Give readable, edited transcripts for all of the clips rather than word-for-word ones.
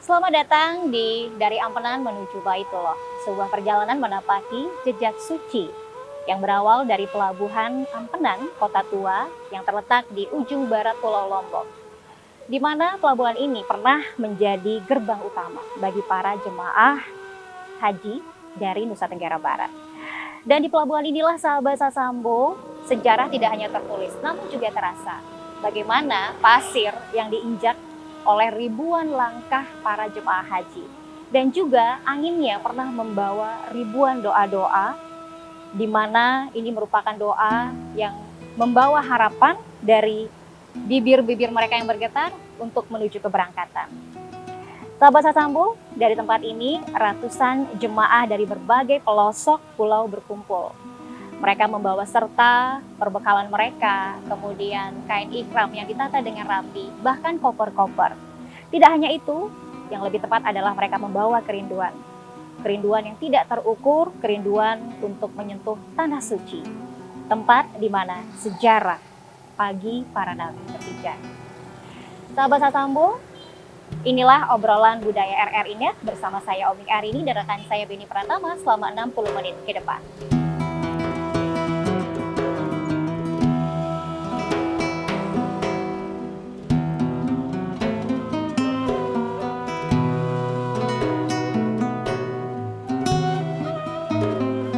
Selamat datang di Dari Ampenan Menuju Baitullah, sebuah perjalanan menapaki jejak suci yang berawal dari pelabuhan Ampenan, Kota Tua yang terletak di ujung barat Pulau Lombok, di mana pelabuhan ini pernah menjadi gerbang utama bagi para jemaah haji dari Nusa Tenggara Barat. Dan di pelabuhan inilah sahabat Sasambo, sejarah tidak hanya tertulis, namun juga terasa. Bagaimana pasir yang diinjak oleh ribuan langkah para jemaah haji. Dan juga anginnya pernah membawa ribuan doa-doa, di mana ini merupakan doa yang membawa harapan dari bibir-bibir mereka yang bergetar untuk menuju keberangkatan. Sahabat Sasambo, dari tempat ini ratusan jemaah dari berbagai pelosok pulau berkumpul. Mereka membawa serta perbekalan mereka, kemudian kain ihram yang ditata dengan rapi, bahkan koper-koper. Tidak hanya itu, yang lebih tepat adalah mereka membawa kerinduan. Kerinduan yang tidak terukur, kerinduan untuk menyentuh tanah suci. Tempat di mana sejarah pagi para nabi berpijak. Sahabat Sasambo, inilah obrolan budaya RRI Net bersama saya Omik Arini dan rekan saya Beni Pratama selama 60 menit ke depan.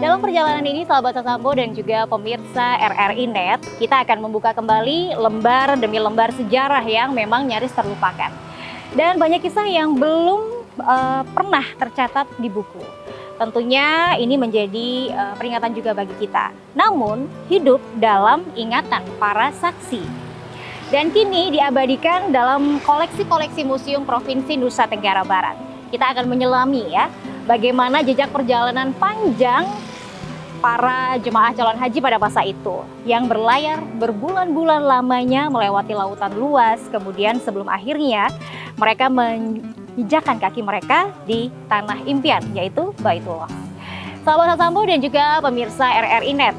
Dalam perjalanan ini, sahabat Sasambo dan juga pemirsa RRI Net, kita akan membuka kembali lembar demi lembar sejarah yang memang nyaris terlupakan. Dan banyak kisah yang belum pernah tercatat di buku. Tentunya ini menjadi peringatan juga bagi kita. Namun, hidup dalam ingatan para saksi. Dan kini diabadikan dalam koleksi-koleksi museum Provinsi Nusa Tenggara Barat. Kita akan menyelami ya, bagaimana jejak perjalanan panjang para jemaah calon haji pada masa itu yang berlayar berbulan-bulan lamanya melewati lautan luas, kemudian sebelum akhirnya mereka menginjakkan kaki mereka di tanah impian, yaitu Baitullah. Sahabat Sasambo dan juga pemirsa RRI Net,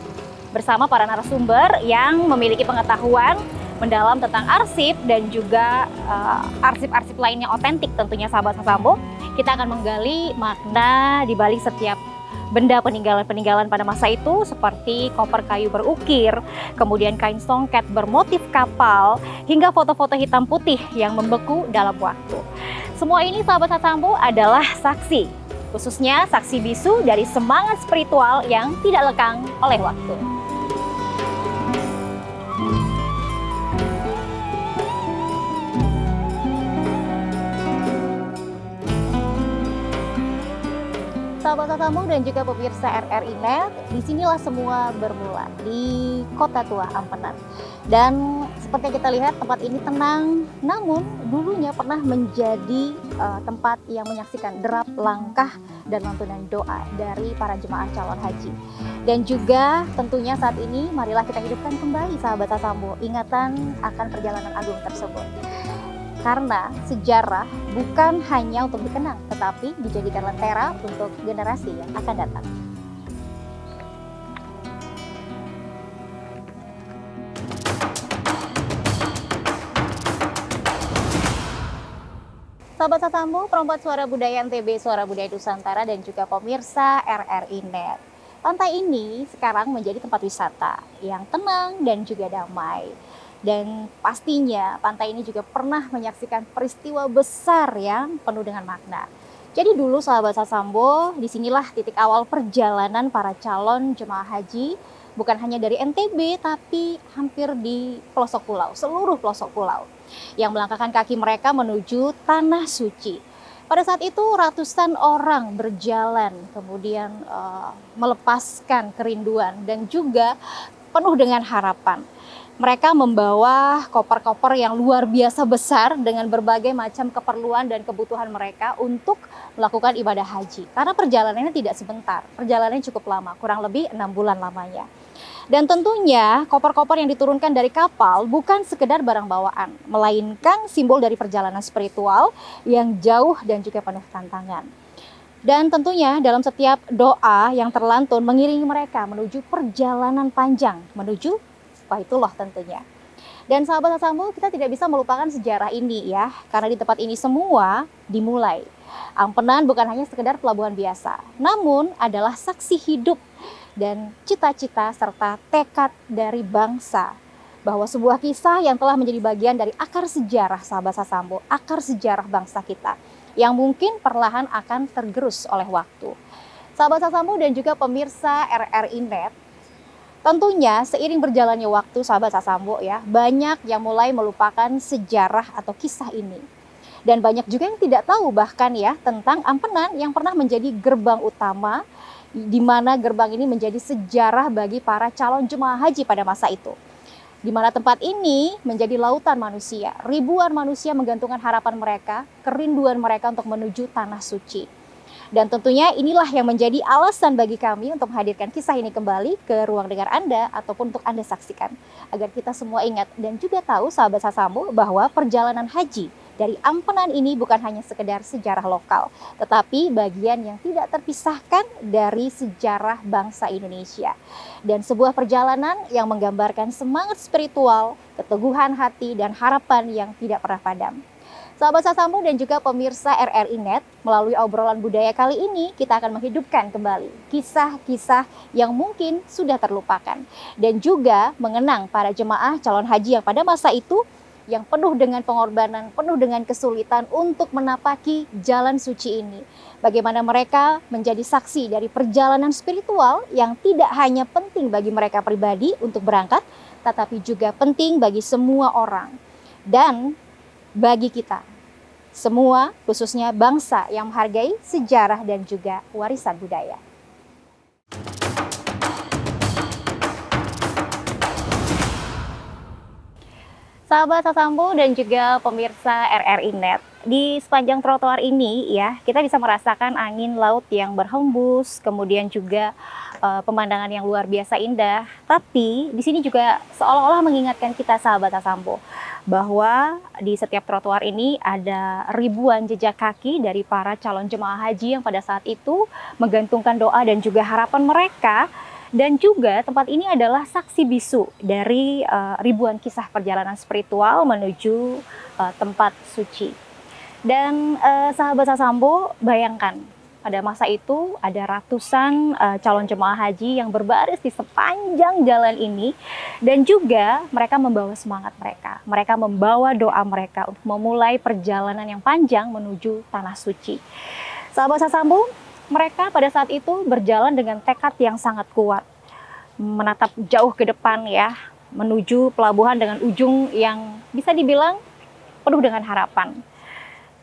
bersama para narasumber yang memiliki pengetahuan mendalam tentang arsip dan juga arsip-arsip lainnya otentik tentunya sahabat Sasambo, kita akan menggali makna di balik setiap benda peninggalan-peninggalan pada masa itu seperti koper kayu berukir, kemudian kain songket bermotif kapal, hingga foto-foto hitam putih yang membeku dalam waktu. Semua ini sahabat Sasambo adalah saksi, khususnya saksi bisu dari semangat spiritual yang tidak lekang oleh waktu. Sahabat Sasambo dan juga pemirsa RRI Net, disinilah semua bermula di Kota Tua Ampenan. Dan seperti yang kita lihat, tempat ini tenang, namun dulunya pernah menjadi tempat yang menyaksikan derap langkah dan lantunan doa dari para jemaah calon haji. Dan juga tentunya saat ini, marilah kita hidupkan kembali sahabat Sasambo, ingatan akan perjalanan agung tersebut. Karena sejarah bukan hanya untuk dikenang, tetapi dijadikan lentera untuk generasi yang akan datang. Sahabat Sasambo, perempat suara budaya NTB, suara budaya Nusantara, dan juga pemirsa RRI Net. Pantai ini sekarang menjadi tempat wisata yang tenang dan juga damai. Dan pastinya pantai ini juga pernah menyaksikan peristiwa besar yang penuh dengan makna. Jadi dulu sahabat Sasambo, disinilah titik awal perjalanan para calon jemaah haji, bukan hanya dari NTB, tapi hampir di pelosok pulau, seluruh pelosok pulau, yang melangkahkan kaki mereka menuju tanah suci. Pada saat itu ratusan orang berjalan, kemudian melepaskan kerinduan dan juga penuh dengan harapan. Mereka membawa koper-koper yang luar biasa besar dengan berbagai macam keperluan dan kebutuhan mereka untuk melakukan ibadah haji. Karena perjalanannya tidak sebentar, perjalanannya cukup lama, kurang lebih 6 bulan lamanya. Dan tentunya koper-koper yang diturunkan dari kapal bukan sekedar barang bawaan, melainkan simbol dari perjalanan spiritual yang jauh dan juga penuh tantangan. Dan tentunya dalam setiap doa yang terlantun mengiringi mereka menuju perjalanan panjang, menuju Baitullah tentunya. Dan sahabat Sasambo, kita tidak bisa melupakan sejarah ini ya, karena di tempat ini semua dimulai. Ampenan bukan hanya sekedar pelabuhan biasa, namun adalah saksi hidup dan cita-cita serta tekad dari bangsa. Bahwa sebuah kisah yang telah menjadi bagian dari akar sejarah sahabat Sasambo, akar sejarah bangsa kita, yang mungkin perlahan akan tergerus oleh waktu. Sahabat Sasambo dan juga pemirsa RRI Net, tentunya seiring berjalannya waktu sahabat Sasambo ya, banyak yang mulai melupakan sejarah atau kisah ini. Dan banyak juga yang tidak tahu bahkan ya tentang Ampenan yang pernah menjadi gerbang utama, di mana gerbang ini menjadi sejarah bagi para calon jemaah haji pada masa itu. Di mana tempat ini menjadi lautan manusia, ribuan manusia menggantungkan harapan mereka, kerinduan mereka untuk menuju tanah suci. Dan tentunya inilah yang menjadi alasan bagi kami untuk menghadirkan kisah ini kembali ke ruang dengar Anda ataupun untuk Anda saksikan. Agar kita semua ingat dan juga tahu sahabat Sasambo bahwa perjalanan haji dari Ampenan ini bukan hanya sekedar sejarah lokal, tetapi bagian yang tidak terpisahkan dari sejarah bangsa Indonesia. Dan sebuah perjalanan yang menggambarkan semangat spiritual, keteguhan hati, dan harapan yang tidak pernah padam. Sahabat Sasambo dan juga pemirsa RRI Net, melalui obrolan budaya kali ini kita akan menghidupkan kembali kisah-kisah yang mungkin sudah terlupakan. Dan juga mengenang para jemaah calon haji yang pada masa itu yang penuh dengan pengorbanan, penuh dengan kesulitan untuk menapaki jalan suci ini. Bagaimana mereka menjadi saksi dari perjalanan spiritual yang tidak hanya penting bagi mereka pribadi untuk berangkat, tetapi juga penting bagi semua orang. Dan bagi kita semua, khususnya bangsa yang menghargai sejarah dan juga warisan budaya. Sahabat Sasambo dan juga pemirsa RRI Net, di sepanjang trotoar ini ya, kita bisa merasakan angin laut yang berhembus, kemudian juga pemandangan yang luar biasa indah. Tapi di sini juga seolah-olah mengingatkan kita sahabat Sasambo bahwa di setiap trotoar ini ada ribuan jejak kaki dari para calon jemaah haji yang pada saat itu menggantungkan doa dan juga harapan mereka. Dan juga tempat ini adalah saksi bisu dari ribuan kisah perjalanan spiritual menuju tempat suci. Dan sahabat Sasambo, bayangkan pada masa itu ada ratusan calon jemaah haji yang berbaris di sepanjang jalan ini. Dan juga mereka membawa semangat mereka. Mereka membawa doa mereka untuk memulai perjalanan yang panjang menuju tanah suci. Sahabat Sasambo, mereka pada saat itu berjalan dengan tekad yang sangat kuat, menatap jauh ke depan ya, menuju pelabuhan dengan ujung yang bisa dibilang penuh dengan harapan.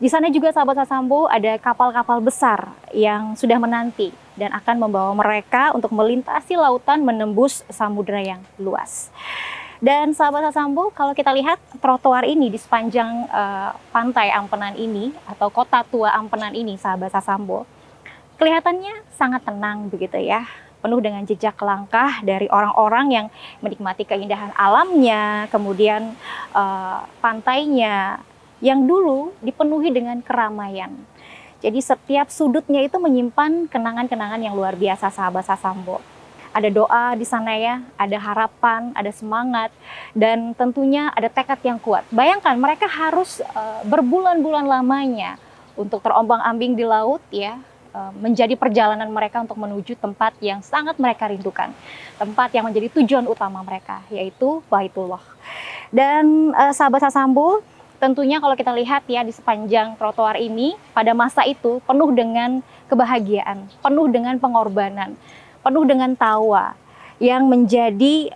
Di sana juga sahabat Sasambo ada kapal-kapal besar yang sudah menanti dan akan membawa mereka untuk melintasi lautan menembus samudera yang luas. Dan sahabat Sasambo, kalau kita lihat trotoar ini di sepanjang pantai Ampenan ini atau kota tua Ampenan ini sahabat Sasambo, kelihatannya sangat tenang begitu ya, penuh dengan jejak langkah dari orang-orang yang menikmati keindahan alamnya, kemudian pantainya yang dulu dipenuhi dengan keramaian. Jadi setiap sudutnya itu menyimpan kenangan-kenangan yang luar biasa sahabat Sasambo. Ada doa di sana ya, ada harapan, ada semangat, dan tentunya ada tekad yang kuat. Bayangkan mereka harus berbulan-bulan lamanya untuk terombang-ambing di laut ya, menjadi perjalanan mereka untuk menuju tempat yang sangat mereka rindukan, tempat yang menjadi tujuan utama mereka, yaitu Baitullah. Dan sahabat Sasambo, tentunya kalau kita lihat ya di sepanjang trotoar ini pada masa itu penuh dengan kebahagiaan, penuh dengan pengorbanan, penuh dengan tawa yang menjadi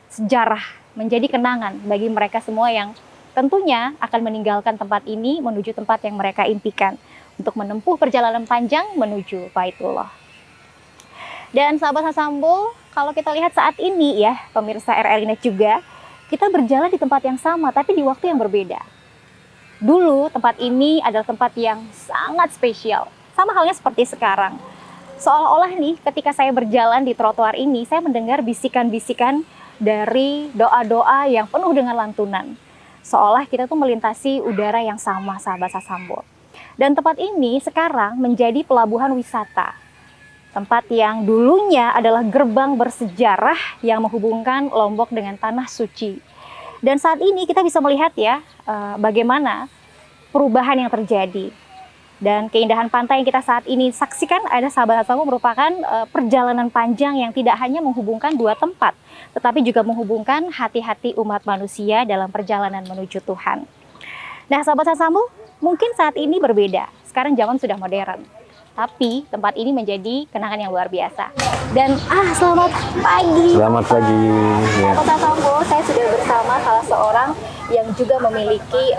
sejarah, menjadi kenangan bagi mereka semua yang tentunya akan meninggalkan tempat ini menuju tempat yang mereka impikan, untuk menempuh perjalanan panjang menuju Baitullah. Dan sahabat Sasambo, kalau kita lihat saat ini ya, pemirsa RRI Net juga, kita berjalan di tempat yang sama tapi di waktu yang berbeda. Dulu tempat ini adalah tempat yang sangat spesial, sama halnya seperti sekarang. Seolah-olah nih ketika saya berjalan di trotoar ini, saya mendengar bisikan-bisikan dari doa-doa yang penuh dengan lantunan. Seolah kita tuh melintasi udara yang sama sahabat Sasambo. Dan tempat ini sekarang menjadi pelabuhan wisata. tempat yang dulunya adalah gerbang bersejarah yang menghubungkan Lombok dengan Tanah Suci. Dan saat ini kita bisa melihat ya bagaimana perubahan yang terjadi. Dan keindahan pantai yang kita saat ini saksikan ada sahabat Samu merupakan perjalanan panjang yang tidak hanya menghubungkan dua tempat, tetapi juga menghubungkan hati-hati umat manusia dalam perjalanan menuju Tuhan. Nah sahabat Samu, mungkin saat ini berbeda, sekarang zaman sudah modern. Tapi tempat ini menjadi kenangan yang luar biasa. Dan selamat pagi. Selamat pagi. Sahabat Samu, saya sudah bersama salah seorang yang juga memiliki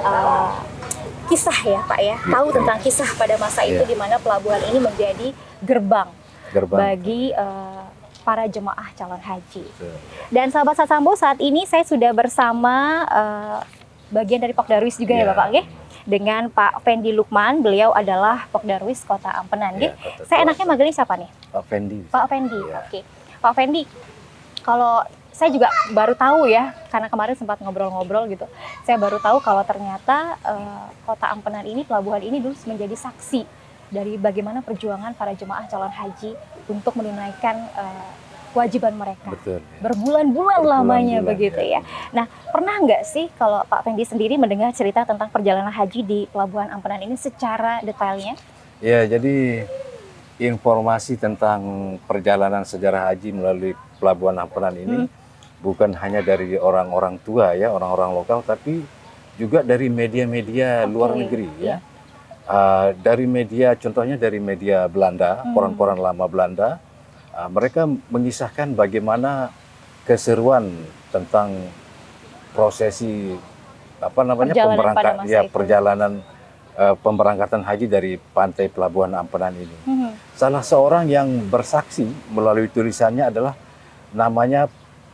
kisah ya Pak ya, tahu tentang kisah pada masa itu di mana pelabuhan ini menjadi gerbang. Bagi para jemaah calon haji. Dan sahabat Sasambo, saat ini saya sudah bersama bagian dari Pokdarwis juga ya Bapak, okay? Dengan Pak Fendi Lukman, beliau adalah Pokdarwis Kota Ampenan. Saya enaknya manggilnya siapa nih? Pak Fendi. Pak Fendi, oke. Pak Fendi, kalau saya juga baru tahu ya, karena kemarin sempat ngobrol-ngobrol gitu. Saya baru tahu kalau ternyata Kota Ampenan ini, pelabuhan ini dulu menjadi saksi dari bagaimana perjuangan para jemaah calon haji untuk menunaikan kewajiban mereka. Betul. Berbulan-bulan lamanya begitu ya. Nah, pernah nggak sih kalau Pak Fendi sendiri mendengar cerita tentang perjalanan haji di Pelabuhan Ampenan ini secara detailnya? Ya, jadi informasi tentang perjalanan sejarah haji melalui Pelabuhan Ampenan ini bukan hanya dari orang-orang tua ya, orang-orang lokal, tapi juga dari media-media luar negeri ya. Dari media, contohnya dari media Belanda, koran-koran lama Belanda, mereka mengisahkan bagaimana keseruan tentang prosesi perjalanan pemberangkatan haji dari pantai Pelabuhan Ampenan ini. Salah seorang yang bersaksi melalui tulisannya adalah namanya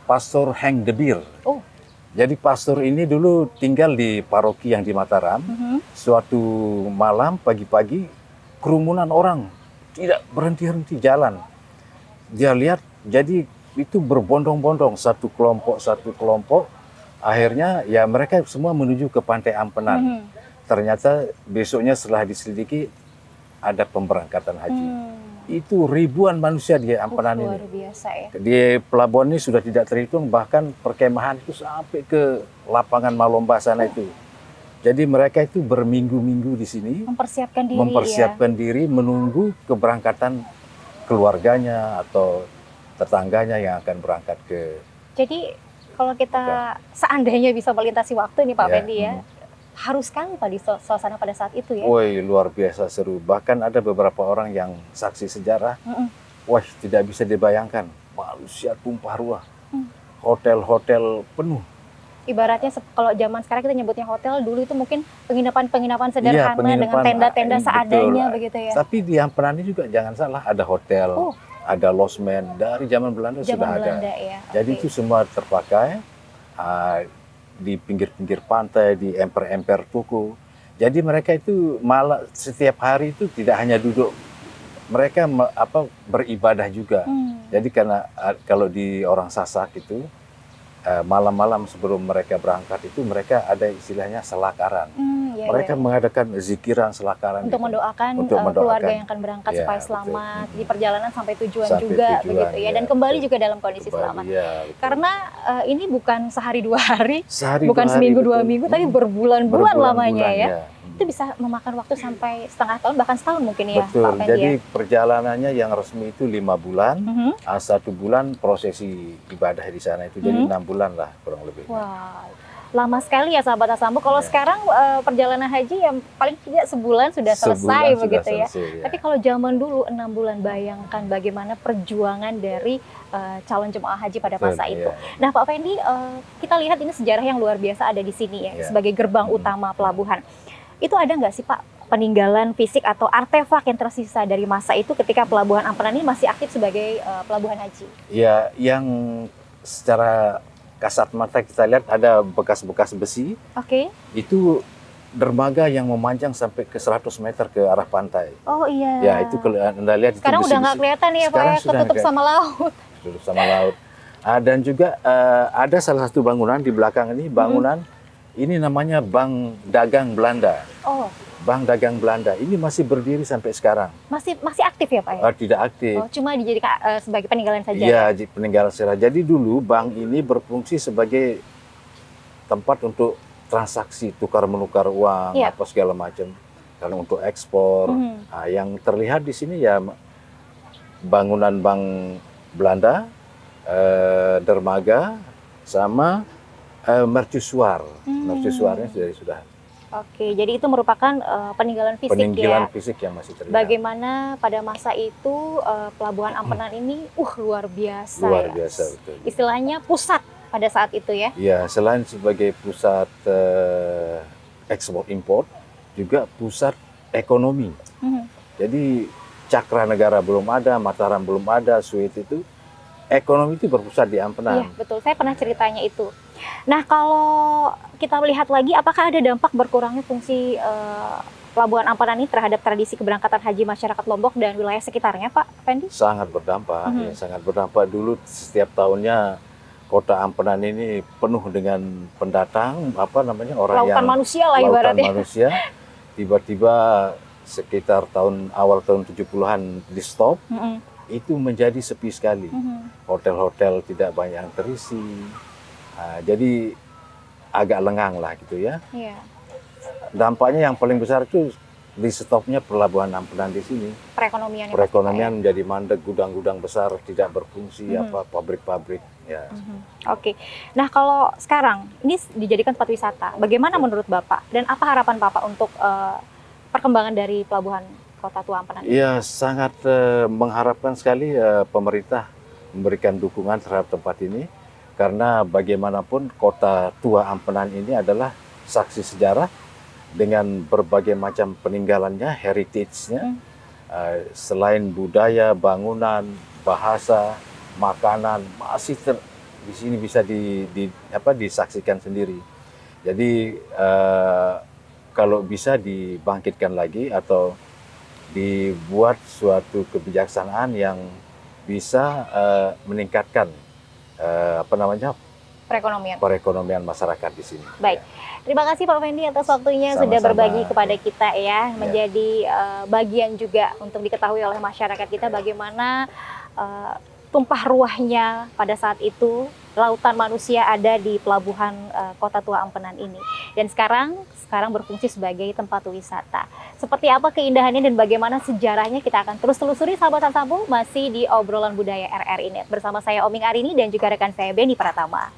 Pastor Henk de Beer. Jadi pastor ini dulu tinggal di paroki yang di Mataram. Suatu malam pagi-pagi kerumunan orang tidak berhenti-henti jalan. Dia lihat jadi itu berbondong-bondong satu kelompok. Akhirnya ya mereka semua menuju ke pantai Ampenan. Ternyata besoknya setelah diselidiki ada pemberangkatan haji. Itu ribuan manusia di Ampenan ini. Luar biasa ya. Di pelabuhan ini sudah tidak terhitung, bahkan perkemahan itu sampai ke lapangan Malomba sana itu. Jadi mereka itu berminggu-minggu di sini mempersiapkan diri menunggu keberangkatan keluarganya atau tetangganya yang akan berangkat ke. Jadi kalau kita seandainya bisa melintasi waktu nih Pak Fendi ya. Harus sekali Pak di suasana pada saat itu ya. Woi, luar biasa seru. Bahkan ada beberapa orang yang saksi sejarah. Wah, tidak bisa dibayangkan. Manusia tumpah ruah. Hotel-hotel penuh. Ibaratnya kalau zaman sekarang kita nyebutnya hotel, dulu itu mungkin penginapan sederhana dengan tenda-tenda seadanya begitu ya. Tapi di Ampenan ini juga jangan salah, ada hotel, ada losmen dari zaman Belanda sudah ada. Ya. Jadi itu semua terpakai. Di pinggir-pinggir pantai, di emper-emper tuku. Jadi mereka itu malah setiap hari itu tidak hanya duduk, mereka beribadah juga. Jadi karena kalau di orang Sasak itu malam-malam sebelum mereka berangkat itu mereka ada istilahnya selakaran. Mereka mengadakan zikiran selakaran untuk mendoakan keluarga yang akan berangkat supaya selamat di perjalanan sampai tujuan begitu ya, dan kembali juga dalam kondisi selamat. Karena ini bukan sehari dua hari, bukan seminggu dua minggu, tapi berbulan-bulan lamanya ya. Itu bisa memakan waktu sampai setengah tahun bahkan setahun mungkin ya. Betul. Jadi perjalanannya yang resmi itu 5 bulan, 1 bulan prosesi ibadah di sana itu, jadi 6 bulan lah kurang lebih. Wow. Lama sekali ya sahabat Asambu. Kalau sekarang perjalanan haji yang paling tidak sebulan sudah selesai begitu ya. Tapi kalau zaman dulu 6 bulan, bayangkan bagaimana perjuangan dari calon jemaah haji pada masa itu. Nah Pak Fendi, kita lihat ini sejarah yang luar biasa ada di sini ya, sebagai gerbang utama pelabuhan. Itu ada nggak sih Pak peninggalan fisik atau artefak yang tersisa dari masa itu ketika Pelabuhan Ampenan ini masih aktif sebagai pelabuhan haji? Ya, yang secara kasat mata kita lihat ada bekas-bekas besi. Itu dermaga yang memanjang sampai ke 100 meter ke arah pantai. Oh iya. Ya, itu kalau Anda lihat itu sekarang udah nggak kelihatan ya Pak ya, ketutup sama laut. Tutup sama laut. Dan juga ada salah satu bangunan di belakang ini, bangunan Ini namanya Bank Dagang Belanda. Oh, Bank Dagang Belanda ini masih berdiri sampai sekarang. masih aktif ya Pak ya? Tidak aktif. Oh, cuma dijadikan sebagai peninggalan saja. Iya, peninggalan sejarah. Jadi dulu bank ini berfungsi sebagai tempat untuk transaksi tukar menukar uang, Iya. apa segala macam. Kalau untuk ekspor, nah, yang terlihat di sini ya bangunan Bank Belanda, dermaga, sama mercusuar. Mercusuarnya sudah Oke, jadi itu merupakan peninggalan fisik peninggalan ya. fisik yang masih terlihat. Bagaimana pada masa itu Pelabuhan Ampenan ini luar biasa. Luar ya. biasa, betul. Istilahnya pusat pada saat itu ya. Ya, selain sebagai pusat ekspor impor, juga pusat ekonomi. Jadi Cakra Negara belum ada, Mataram belum ada, Suit itu ekonomi itu berpusat di Ampenan. Iya, betul. Saya pernah ceritanya itu. Nah, kalau kita melihat lagi, apakah ada dampak berkurangnya fungsi Pelabuhan Ampenan ini terhadap tradisi keberangkatan haji masyarakat Lombok dan wilayah sekitarnya, Pak Fendi? Sangat berdampak, ya, sangat berdampak. Dulu setiap tahunnya Kota Ampenan ini penuh dengan pendatang, orang Lautan yang manusia lah lautan ibaratnya. manusia. Tiba-tiba sekitar awal tahun 70-an di stop, itu menjadi sepi sekali. Hotel-hotel tidak banyak yang terisi. Nah, jadi agak lengang lah gitu ya. Iya. Dampaknya yang paling besar itu di stopnya Pelabuhan Ampenan di sini. Perekonomian. Perekonomian menjadi mandek, gudang-gudang besar tidak berfungsi, pabrik-pabrik. Ya. Oke. Nah, kalau sekarang ini dijadikan tempat wisata, bagaimana menurut Bapak dan apa harapan Bapak untuk perkembangan dari Pelabuhan Kota Tua Ampenan? Iya, sangat mengharapkan sekali pemerintah memberikan dukungan terhadap tempat ini, karena bagaimanapun Kota Tua Ampenan ini adalah saksi sejarah dengan berbagai macam peninggalannya, heritage-nya, selain budaya, bangunan, bahasa, makanan, masih di sini bisa disaksikan sendiri. Jadi kalau bisa dibangkitkan lagi atau dibuat suatu kebijaksanaan yang bisa meningkatkan perekonomian masyarakat di sini. Baik, terima kasih Pak Fendi atas waktunya. Sama-sama. Sudah berbagi kepada kita ya, menjadi bagian juga untuk diketahui oleh masyarakat kita bagaimana tumpah ruahnya pada saat itu lautan manusia ada di Pelabuhan Kota Tua Ampenan ini, dan sekarang berfungsi sebagai tempat wisata. Seperti apa keindahannya dan bagaimana sejarahnya kita akan terus telusuri, sahabat Sambo, masih di obrolan budaya RRI Net bersama saya Oming Arini dan juga rekan saya Beni Pratama.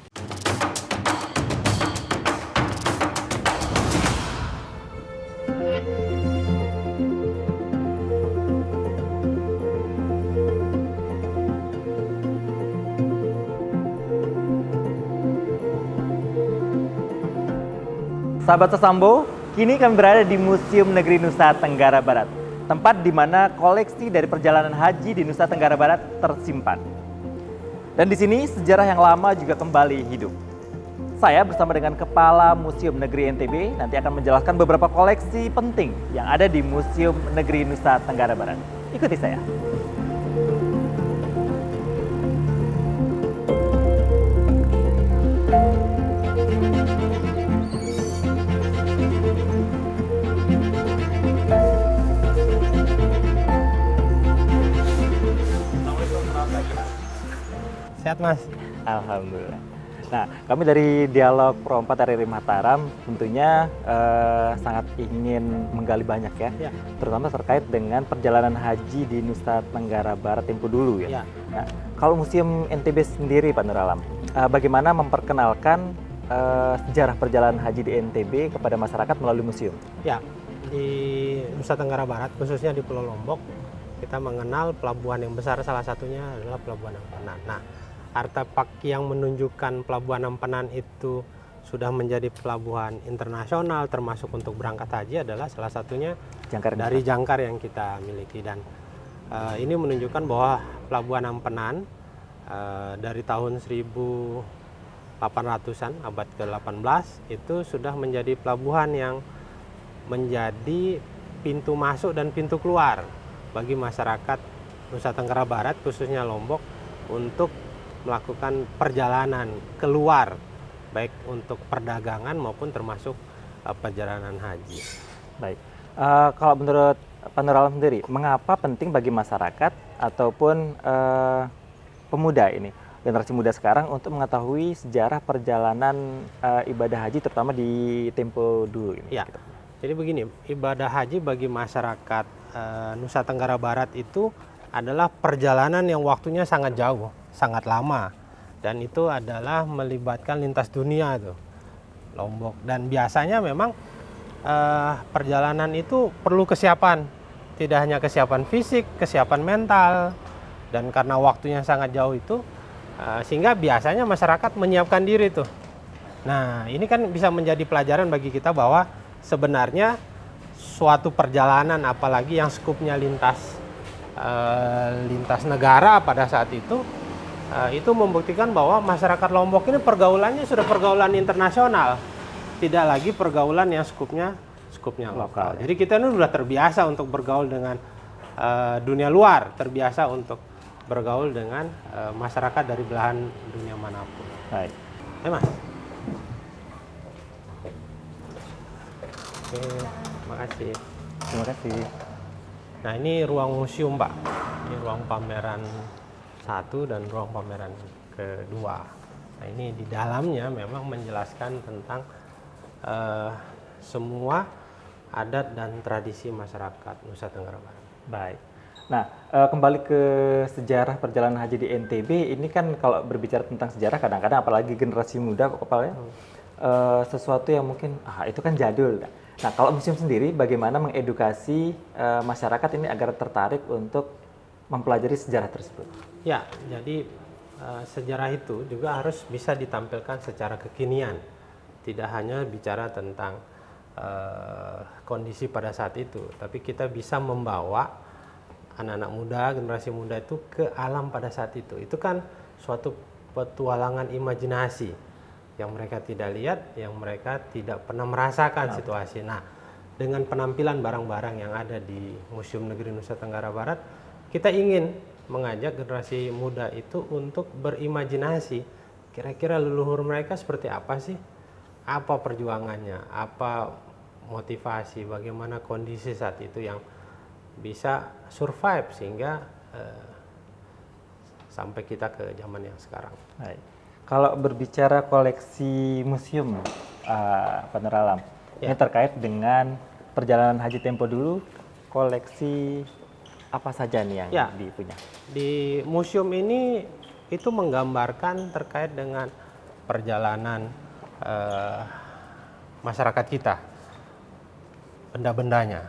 Sahabat Sesambo, kini kami berada di Museum Negeri Nusa Tenggara Barat, tempat di mana koleksi dari perjalanan haji di Nusa Tenggara Barat tersimpan. Dan di sini sejarah yang lama juga kembali hidup. Saya bersama dengan Kepala Museum Negeri NTB nanti akan menjelaskan beberapa koleksi penting yang ada di Museum Negeri Nusa Tenggara Barat. Ikuti saya. Sehat Mas. Alhamdulillah. Nah, kami dari Dialog Pro 4 RRI Mataram tentunya sangat ingin menggali banyak ya, terutama terkait dengan perjalanan haji di Nusa Tenggara Barat tempo dulu ya. Nah, kalau Museum NTB sendiri Pak Nur Alam, bagaimana memperkenalkan sejarah perjalanan haji di NTB kepada masyarakat melalui museum? Ya, di Nusa Tenggara Barat khususnya di Pulau Lombok kita mengenal pelabuhan yang besar, salah satunya adalah Pelabuhan Ampenan. Nah, artefak yang menunjukkan Pelabuhan Ampenan itu sudah menjadi pelabuhan internasional termasuk untuk berangkat haji adalah salah satunya dari jangkar yang kita miliki, dan ini menunjukkan bahwa Pelabuhan Ampenan dari tahun 1800-an abad ke-18 itu sudah menjadi pelabuhan yang menjadi pintu masuk dan pintu keluar bagi masyarakat Nusa Tenggara Barat khususnya Lombok untuk melakukan perjalanan keluar baik untuk perdagangan maupun termasuk perjalanan haji. Baik. Kalau menurut Pak Nur Alam sendiri, mengapa penting bagi masyarakat ataupun pemuda ini, generasi muda sekarang untuk mengetahui sejarah perjalanan ibadah haji terutama di tempo dulu ini? Ya, gitu. jadi begini, ibadah haji bagi masyarakat Nusa Tenggara Barat itu adalah perjalanan yang waktunya sangat jauh, sangat lama. Dan itu adalah melibatkan lintas dunia tuh, Lombok. Dan biasanya memang perjalanan itu perlu kesiapan, tidak hanya kesiapan fisik, kesiapan mental. Dan karena waktunya sangat jauh itu, sehingga biasanya masyarakat menyiapkan diri tuh. Nah, ini kan bisa menjadi pelajaran bagi kita bahwa sebenarnya suatu perjalanan, apalagi yang skupnya lintas negara pada saat itu membuktikan bahwa masyarakat Lombok ini pergaulannya sudah pergaulan internasional, tidak lagi pergaulan yang skupnya lokal. Jadi kita ini sudah terbiasa untuk bergaul dengan dunia luar, terbiasa untuk bergaul dengan masyarakat dari belahan dunia manapun. Baik. Mas. Oke, makasih. Terima kasih. Nah, ini ruang museum, Pak. Ini ruang pameran 1 dan ruang pameran kedua. Nah, ini di dalamnya memang menjelaskan tentang semua adat dan tradisi masyarakat Nusa Tenggara Barat. Baik. Nah, kembali ke sejarah perjalanan haji di NTB, ini kan kalau berbicara tentang sejarah kadang-kadang apalagi generasi muda kok kepalanya sesuatu yang mungkin itu kan jadul. Nah, kalau museum sendiri bagaimana mengedukasi masyarakat ini agar tertarik untuk mempelajari sejarah tersebut? Ya, jadi sejarah itu juga harus bisa ditampilkan secara kekinian. Tidak hanya bicara tentang kondisi pada saat itu, tapi kita bisa membawa anak-anak muda, generasi muda itu ke alam pada saat itu. Itu kan suatu petualangan imajinasi yang mereka tidak lihat, yang mereka tidak pernah merasakan situasi. Nah, dengan penampilan barang-barang yang ada di Museum Negeri Nusa Tenggara Barat, kita ingin mengajak generasi muda itu untuk berimajinasi. Kira-kira leluhur mereka seperti apa sih? Apa perjuangannya? Apa motivasi? Bagaimana kondisi saat itu yang bisa survive sehingga sampai kita ke zaman yang sekarang. Baik. Kalau berbicara koleksi museum, Pak Nur Alam, ini terkait dengan perjalanan haji tempo dulu, koleksi apa saja nih yang dipunya? Di museum ini itu menggambarkan terkait dengan perjalanan masyarakat kita, benda-bendanya.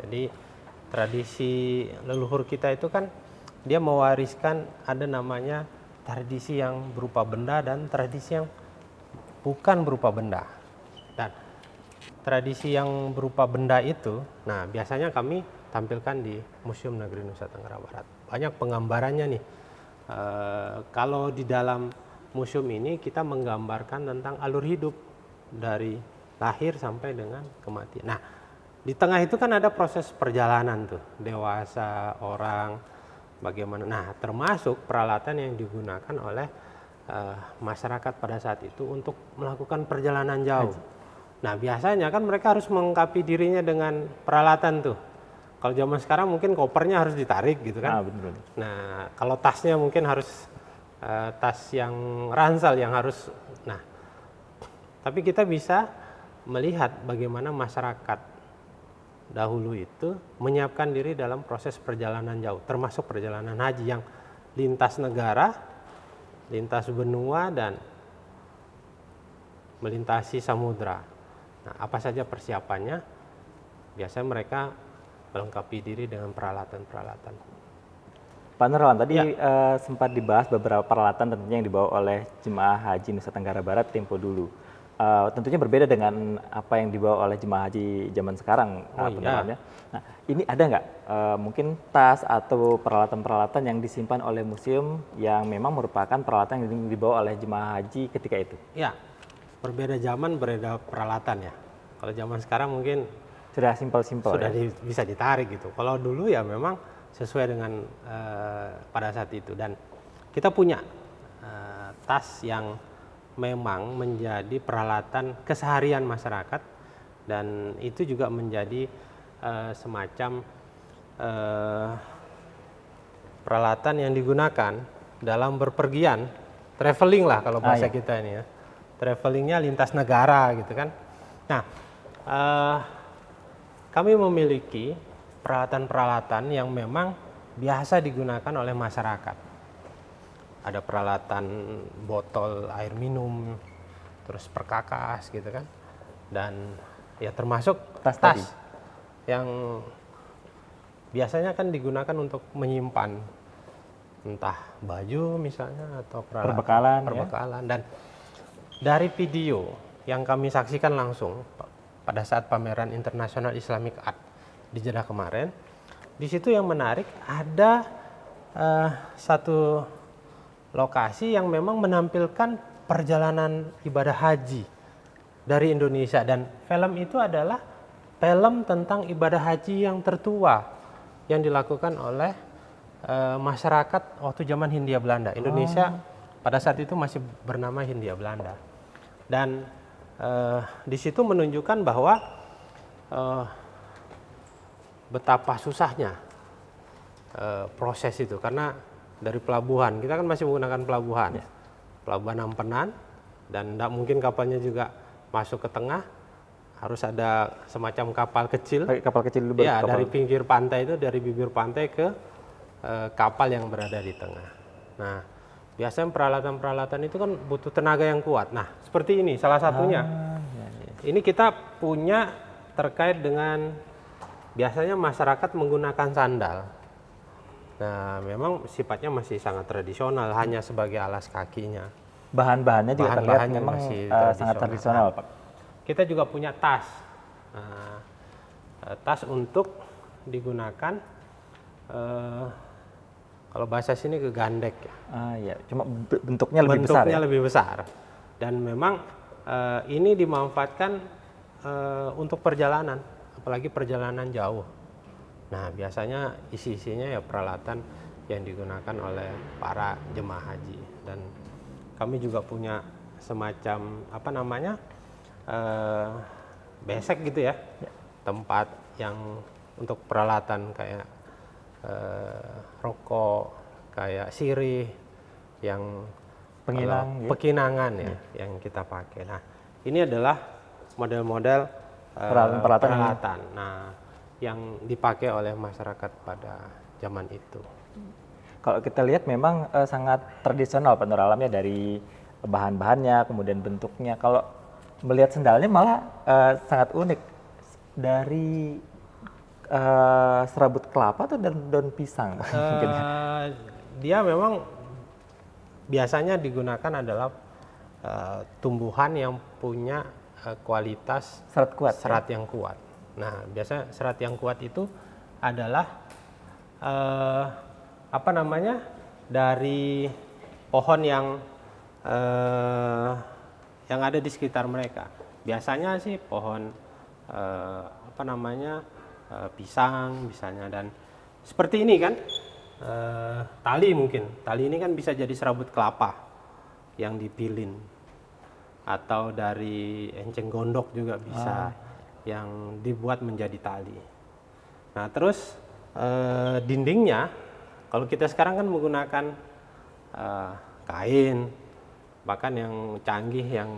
Jadi tradisi leluhur kita itu kan dia mewariskan ada namanya tradisi yang berupa benda dan tradisi yang bukan berupa benda. Dan tradisi yang berupa benda itu, nah biasanya kami tampilkan di Museum Negeri Nusa Tenggara Barat. Banyak penggambarannya nih. Kalau di dalam museum ini kita menggambarkan tentang alur hidup dari lahir sampai dengan kematian. Nah, di tengah itu kan ada proses perjalanan tuh, dewasa, orang, bagaimana. Nah, termasuk peralatan yang digunakan oleh masyarakat pada saat itu untuk melakukan perjalanan jauh. Nah, biasanya kan mereka harus melengkapi dirinya dengan peralatan tuh. Kalau zaman sekarang mungkin kopernya harus ditarik gitu kan. Betul. Nah, kalau tasnya mungkin harus tas yang ransel yang harus. Nah, tapi kita bisa melihat bagaimana masyarakat dahulu itu menyiapkan diri dalam proses perjalanan jauh, termasuk perjalanan haji yang lintas negara, lintas benua, dan melintasi samudra. Nah, apa saja persiapannya? Biasanya mereka melengkapi diri dengan peralatan-peralatan. Pak Nur Alam, tadi sempat dibahas beberapa peralatan tentunya yang dibawa oleh jemaah haji Nusa Tenggara Barat tempo dulu. Tentunya berbeda dengan apa yang dibawa oleh jemaah haji zaman sekarang. Nah, ini ada nggak mungkin tas atau peralatan-peralatan yang disimpan oleh museum yang memang merupakan peralatan yang dibawa oleh jemaah haji ketika itu? Ya, berbeda zaman, berbeda peralatan ya. Kalau zaman sekarang mungkin sudah simpel-simpel. Sudah bisa ditarik gitu. Kalau dulu ya memang sesuai dengan pada saat itu. Dan kita punya tas yang memang menjadi peralatan keseharian masyarakat, dan itu juga menjadi semacam peralatan yang digunakan dalam berpergian, traveling lah kalau bahasa kita ini ya, travelingnya lintas negara gitu kan. Nah, kami memiliki peralatan-peralatan yang memang biasa digunakan oleh masyarakat. Ada peralatan botol air minum, terus perkakas gitu kan, dan ya termasuk tas yang biasanya kan digunakan untuk menyimpan entah baju misalnya atau perbekalan. Dan dari video yang kami saksikan langsung pada saat pameran International Islamic Art di Jeddah kemarin, di situ yang menarik ada satu lokasi yang memang menampilkan perjalanan ibadah haji dari Indonesia, dan film itu adalah film tentang ibadah haji yang tertua yang dilakukan oleh masyarakat waktu zaman Hindia Belanda. Indonesia pada saat itu masih bernama Hindia Belanda, dan di situ menunjukkan bahwa betapa susahnya proses itu, karena dari pelabuhan, kita kan masih menggunakan pelabuhan Ampenan, dan tidak mungkin kapalnya juga masuk ke tengah, harus ada semacam kapal kecil dulu. Ya, dari pinggir pantai itu, dari bibir pantai ke kapal yang berada di tengah. Nah, biasanya peralatan-peralatan itu kan butuh tenaga yang kuat. Nah, seperti ini salah satunya. Ini kita punya terkait dengan biasanya masyarakat menggunakan sandal. Nah, memang sifatnya masih sangat tradisional, hanya sebagai alas kakinya. Bahan-bahannya juga terlihat memang masih sangat tradisional, Pak. Kita juga punya tas. Nah, tas untuk digunakan kalau bahasa sini kegandek ya. Ya, cuma bentuknya lebih besar. Bentuknya lebih besar. Dan memang ini dimanfaatkan untuk perjalanan, apalagi perjalanan jauh. Nah, biasanya isi-isinya ya peralatan yang digunakan oleh para jemaah haji. Dan kami juga punya semacam besek gitu ya, tempat yang untuk peralatan kayak rokok, kayak sirih, yang pekinangan ya, yang kita pakai. Nah, ini adalah model-model peralatan. Nah, yang dipakai oleh masyarakat pada zaman itu. Kalau kita lihat memang sangat tradisional Pak Nur Alam ya, dari bahan-bahannya, kemudian bentuknya. Kalau melihat sendalnya malah sangat unik, dari serabut kelapa atau daun pisang. Dia memang biasanya digunakan adalah tumbuhan yang punya kualitas serat yang kuat. Nah, biasanya serat yang kuat itu adalah dari pohon yang ada di sekitar mereka. Biasanya sih pohon pisang misalnya, dan seperti ini kan, tali ini kan bisa jadi serabut kelapa yang dipilin, atau dari enceng gondok juga bisa, yang dibuat menjadi tali. Nah, terus dindingnya, kalau kita sekarang kan menggunakan kain, bahkan yang canggih, yang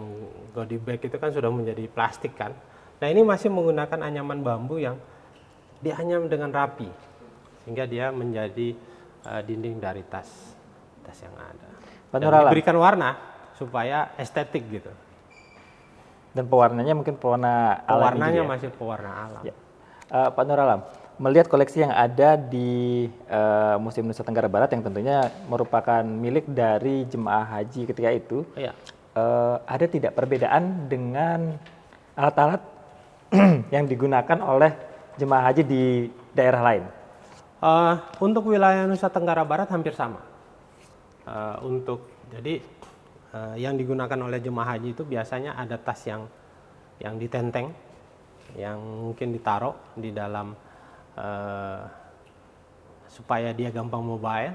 godi bag itu kan sudah menjadi plastik kan. Nah, ini masih menggunakan anyaman bambu yang dianyam dengan rapi, sehingga dia menjadi dinding dari tas yang ada. Dan diberikan warna supaya estetik gitu. Dan pewarnanya mungkin pewarna alam. Pewarnanya masih pewarna alam. Ya. Pak Nur Alam, melihat koleksi yang ada di Museum Nusa Tenggara Barat yang tentunya merupakan milik dari jemaah haji ketika itu, ada tidak perbedaan dengan alat-alat yang digunakan oleh jemaah haji di daerah lain? Untuk wilayah Nusa Tenggara Barat hampir sama. Yang digunakan oleh jemaah haji itu biasanya ada tas yang ditenteng, yang mungkin ditaruh di dalam supaya dia gampang mobile,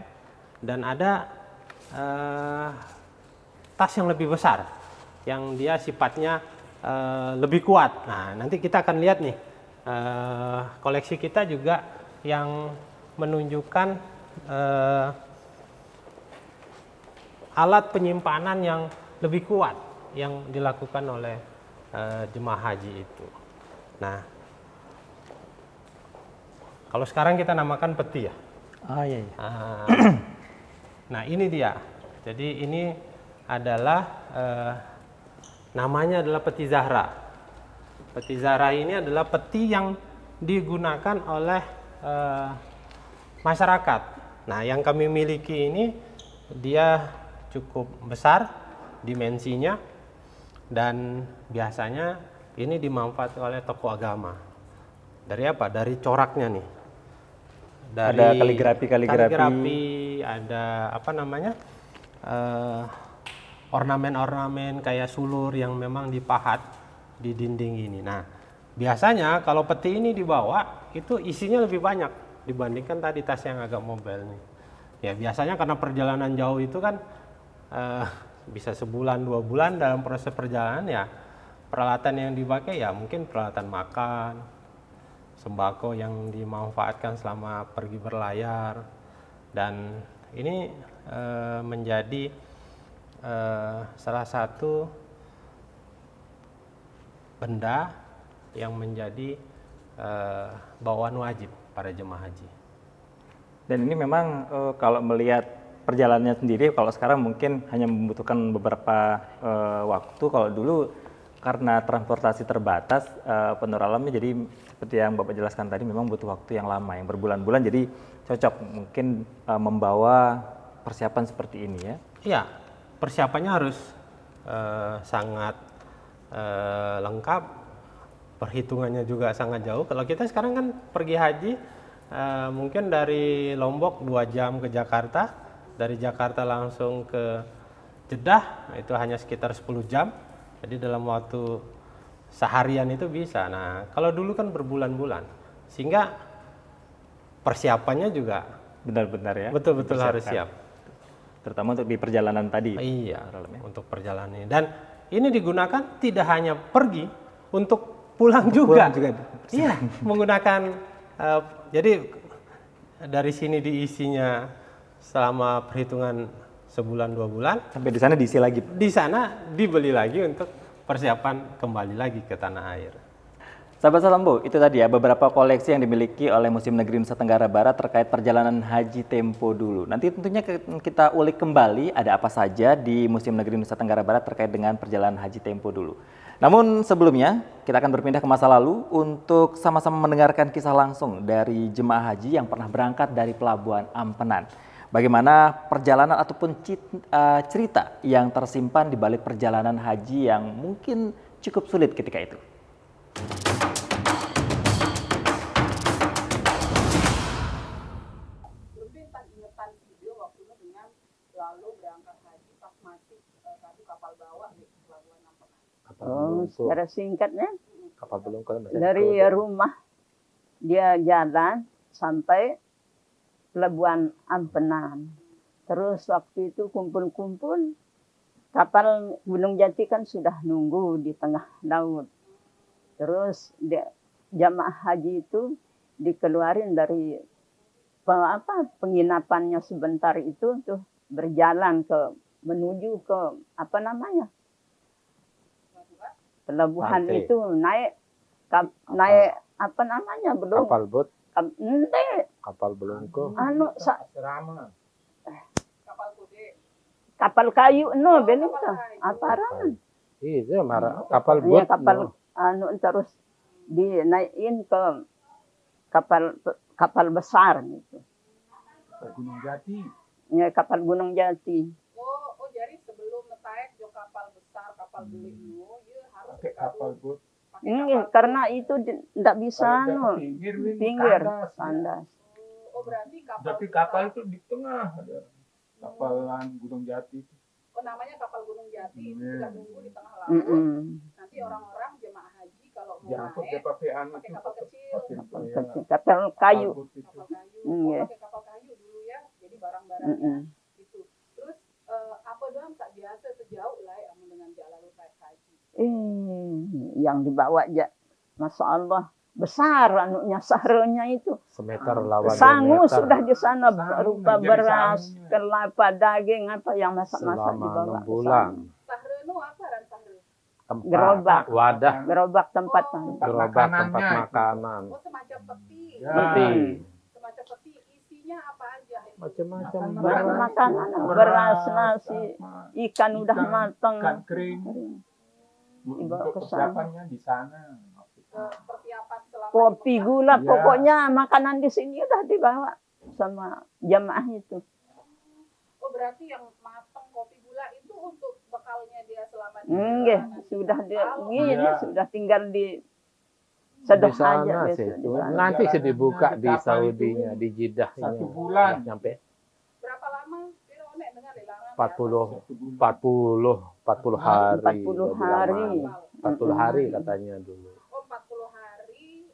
dan ada tas yang lebih besar yang dia sifatnya lebih kuat. Nah, nanti kita akan lihat nih, koleksi kita juga yang menunjukkan alat penyimpanan yang lebih kuat yang dilakukan oleh jemaah haji itu. Nah, kalau sekarang kita namakan peti ya. Oh iya. Nah, ini dia. Jadi ini adalah namanya adalah peti Zahra. Peti Zahra ini adalah peti yang digunakan oleh masyarakat. Nah, yang kami miliki ini dia cukup besar dimensinya dan biasanya ini dimanfaatkan oleh tokoh agama. Dari apa? Dari coraknya nih. Dari Ada kaligrafi, ada apa namanya? Ornamen-ornamen kayak sulur yang memang dipahat di dinding ini. Nah, biasanya kalau peti ini dibawa itu isinya lebih banyak dibandingkan tadi tas yang agak mobile nih. Ya biasanya karena perjalanan jauh itu kan bisa sebulan 2 bulan dalam proses perjalanan, ya peralatan yang dipakai ya mungkin peralatan makan, sembako yang dimanfaatkan selama pergi berlayar, dan ini menjadi salah satu benda yang menjadi bawaan wajib para jemaah haji. Dan ini memang kalau melihat perjalanannya sendiri, kalau sekarang mungkin hanya membutuhkan beberapa waktu. Kalau dulu karena transportasi terbatas, penutur alamnya, jadi seperti yang Bapak jelaskan tadi, memang butuh waktu yang lama, yang berbulan-bulan. Jadi cocok mungkin membawa persiapan seperti ini ya. Iya, persiapannya harus sangat lengkap, perhitungannya juga sangat jauh. Kalau kita sekarang kan pergi haji mungkin dari Lombok 2 jam ke Jakarta, dari Jakarta langsung ke Jeddah itu hanya sekitar 10 jam. Jadi dalam waktu seharian itu bisa. Nah, kalau dulu kan berbulan-bulan, sehingga persiapannya juga Benar-benar ya. betul-betul harus siap. Terutama untuk di perjalanan tadi. Iya, untuk perjalanan ini. Dan ini digunakan tidak hanya pergi, untuk pulang juga. Iya, menggunakan jadi dari sini diisinya selama perhitungan sebulan 2 bulan. Sampai di sana diisi lagi. Di sana dibeli lagi untuk persiapan kembali lagi ke tanah air. Sahabat Salambo, itu tadi ya beberapa koleksi yang dimiliki oleh Museum Negeri Nusa Tenggara Barat terkait perjalanan haji tempo dulu. Nanti tentunya kita ulik kembali ada apa saja di Museum Negeri Nusa Tenggara Barat terkait dengan perjalanan haji tempo dulu. Namun sebelumnya, kita akan berpindah ke masa lalu untuk sama-sama mendengarkan kisah langsung dari jemaah haji yang pernah berangkat dari Pelabuhan Ampenan. Bagaimana perjalanan ataupun cerita yang tersimpan di balik perjalanan haji yang mungkin cukup sulit ketika itu. Secara singkatnya, Kapal belum dari rumah dia jalan sampai Pelabuhan Ampenan. Terus waktu itu kumpul-kumpul, kapal Gunung Jati kan sudah nunggu di tengah laut. Terus jamaah haji itu dikeluarin dari penginapannya sebentar itu tuh berjalan menuju ke pelabuhan Pantai. itu naik belum Kapal bot, ente kapal belungko. kapal kayu begitu aparan Iya, kapal ya bot. kapal terus dinaikin ke kapal besar gitu. Gunung Jati. Ya, kapal Gunung Jati. Oh jadi sebelum naik ke kapal besar, kapal gede itu, harus Pakai kapal bot. Karena itu tidak bisa pinggir kandas. kandas. Oh berarti kapal. Tapi kapal itu di tengah ada kapalan Gunung Jati. Oh namanya kapal Gunung Jati, itu Iya. sudah nunggu di tengah laut. Nanti Hmm. orang-orang jemaah haji kalau mau Diangkut dia naik pakai pakai kapal kecil, Kapal kayu. kapal kayu. Iya. Pakai kapal kayu dulu ya, jadi barang-barangnya Mm-mm. gitu. Terus apa doang tak biasa sejauh lah ya dengan jalan lutai. Yang dibawa aja, Masya Allah, besar anunya sahrenya itu. Semeter lawan Sangu 2 meter. sudah di sana, Sangu, berupa jadi beras, sangunya. kelapa, daging, apa yang masak-masak Selama dibawa 6 ke bulan. sana. Sahre nu apa ran sahre? Tempat, Gerobak. wadah, Gerobak tempat. gerobak makanannya tempat itu. makanan. Oh semacam peti. Ya. Peti. Semacam peti isinya apa aja? Macam-macam Makanan, beras, nasi, ikan udah Ikan matang. kering. Dibawa Untuk ke sana. persiapannya di sana. Persiapan selama Kopi, di Mekah. gula, Ya. pokoknya makanan di sini udah dibawa sama jamaah itu. Oh berarti yang matang kopi gula itu untuk bekalnya dia selama di Enggak, sana. sudah dia Kalau ini Iya. sudah tinggal di di sedoh sana aja sih. besok di sana. Nanti sih dibuka Perjalanannya di di kapal Saudinya, itu di Jeddah 1 bulan. nyampe berapa lama? Kira onek dengan lelangan 40 1 bulan. 40 hari. 40 lebih hari. lama. 40 hari katanya dulu. Oh 40 hari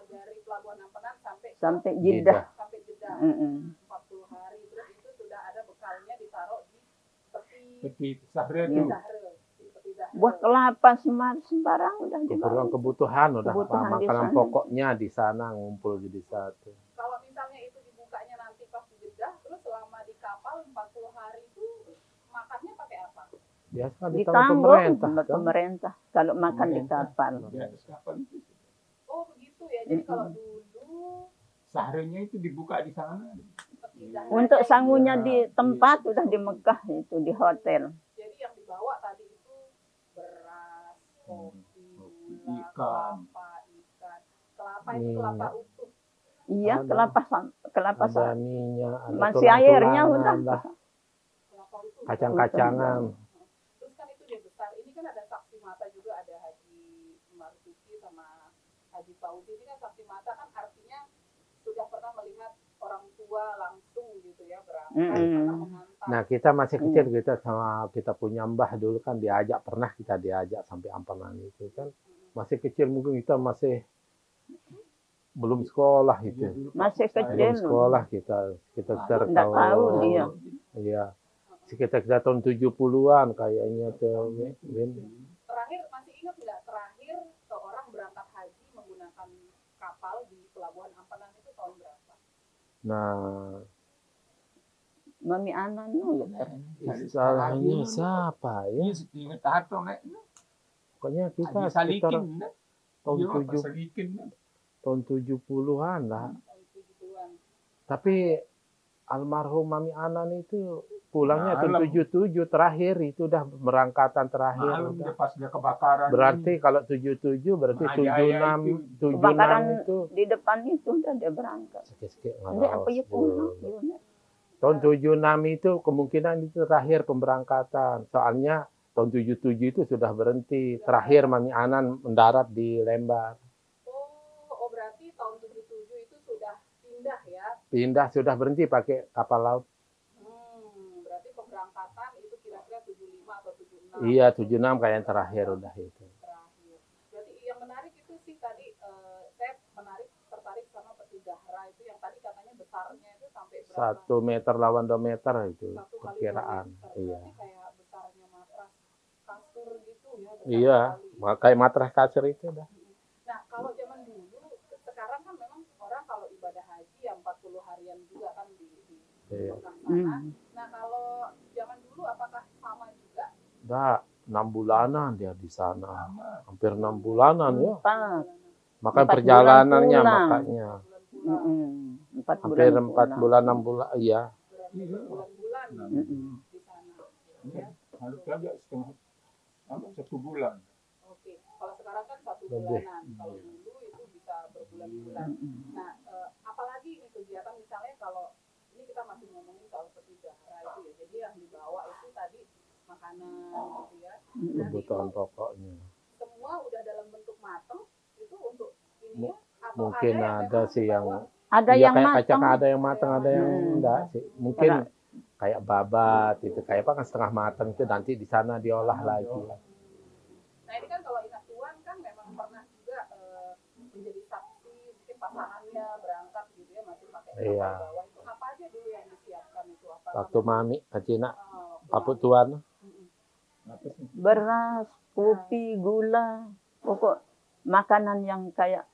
dari Pelabuhan Ampenan sampai ke- Sampai Jeddah. sampai Jeddah. Mm-mm. 40 hari terus itu sudah ada bekalnya ditaruh di peti Peti Sahre peti itu. Zahre, di peti Zahre. Buah kelapa sembarang udah dibawa. Kebutuhan udah Kebutuhan di makanan sana. pokoknya di sana ngumpul jadi satu. Kalau misalnya itu dibukanya nanti pas di Jeddah, terus selama di kapal 40 hari itu makannya pakai apa? Biasa di tangan Ditanggung pemerintah. sama kan? pemerintah kalau makan di Pemerintah. kapal. Di atas kapal itu. Oh begitu ya. Jadi kalau dulu Sahrenya itu dibuka di sana. peti Zahre Untuk sangunya Ya, di tempat udah di Mekah itu di hotel. jadi yang dibawa tadi itu beras, kopi, gula, Ikan. kelapa, ikan. Kelapa itu kelapa Minyak. utuh. Iya, Ada. kelapa Ada minyak, ada masih airnya udah. tulang-tulangan, lah, Kelapa utuh. kacang-kacangan. Terus kan itu dia besar. Ini kan ada saksi mata juga, ada Haji Marzuki sama Haji Fauzi. Ini kan saksi mata kan artinya sudah pernah melihat orang tua langsung gitu ya berangkat, pernah mengantar. Nah kita masih kecil kita punya mbah dulu kan pernah kita diajak sampai Ampenan itu kan masih kecil mungkin kita masih belum sekolah itu Masih belum kecil. sekolah kita Nggak tahu dia. iya sekitar tahun 70-an kayaknya tuh Win. Terakhir masih ingat nggak terakhir seorang berangkat haji menggunakan kapal di Pelabuhan Ampenan itu tahun berapa? Nah Mami Anan ya. istilahnya siapa ya Ini setingkat tato nek. pokoknya kita Haji sekitar Salikin. nek. tahun Iya, Pak 7 Salikin. nek. tahun 70-an lah. Tahun 70-an. Tapi almarhum Mami Anan itu pulangnya tahun Malam. 77 terakhir itu udah berangkatan terakhir. Malam udah. dia pas dia kebakaran. Berarti kalau 77 berarti Nah, ayah 76 Kebakaran 76 itu di depan itu udah dia berangkat. sikit-sikit Ini apa ya pulang? ngaraos. Tahun 76 itu kemungkinan itu terakhir pemberangkatan. Soalnya tahun 77 itu sudah berhenti. Terakhir Mami Anan mendarat di Lembar. Oh berarti tahun 77 itu sudah pindah ya. Pindah sudah berhenti pakai kapal laut. Berarti pemberangkatan itu kira-kira 75 atau 76. Iya 76 kayak yang terakhir udah itu. Terakhir. Berarti yang menarik itu sih tadi saya tertarik sama peti Zahra itu yang tadi katanya besarnya itu sampai berapa? 1 meter lawan 2 meter itu 1 kali 2 perkiraan. meter. Iya. Berarti kayak besarnya matras kasur gitu ya. besar Iya, sekali. kayak matras kasur itu dah. Nah kalau zaman dulu, sekarang kan memang orang kalau ibadah haji yang 40 harian juga kan di Iya. Mekah sana. Nah kalau zaman dulu apakah sama juga? Dah 6 bulanan dia di sana. Hampir 6 bulanan ya. Empat. Makanya 4 perjalanannya bulan pulang. makanya Bulan-bulan. 4 hampir bulan. 4 bulan 6 bulan iya. Berarti bulan-bulan Mm-mm. di sana. Iya, harus agak setengah 1 bulan. Oke, kalau sekarang kan 1 Lebih. bulanan. Kalau dulu itu bisa berbulan-bulan. Nah, apalagi ini kegiatan misalnya kalau ini kita masih ngomongin soal peti Zahra itu ya. Jadi yang dibawa itu tadi makanan gitu ya. Nah, Kebutuhan itu pokoknya. semua udah dalam bentuk mateng itu untuk ini ya. Atau Mungkin yang ada memang sih yang dibawa? Ada iya yang kayak matang. kacang ada yang matang ada yang enggak sih. Mungkin Karena- kayak babat itu kayak apa kan setengah matang itu nanti di sana diolah lagi. Nah ini kan kalau ingat Tuhan kan memang pernah juga menjadi saksi mungkin pasangannya berangkat gitu ya masih pakai kapal Iya. bawah itu apa aja dulu yang disiapkan itu apa Waktu Mami Cina apa apa tuan Apa sih? Beras, kopi, gula, pokok makanan yang kayak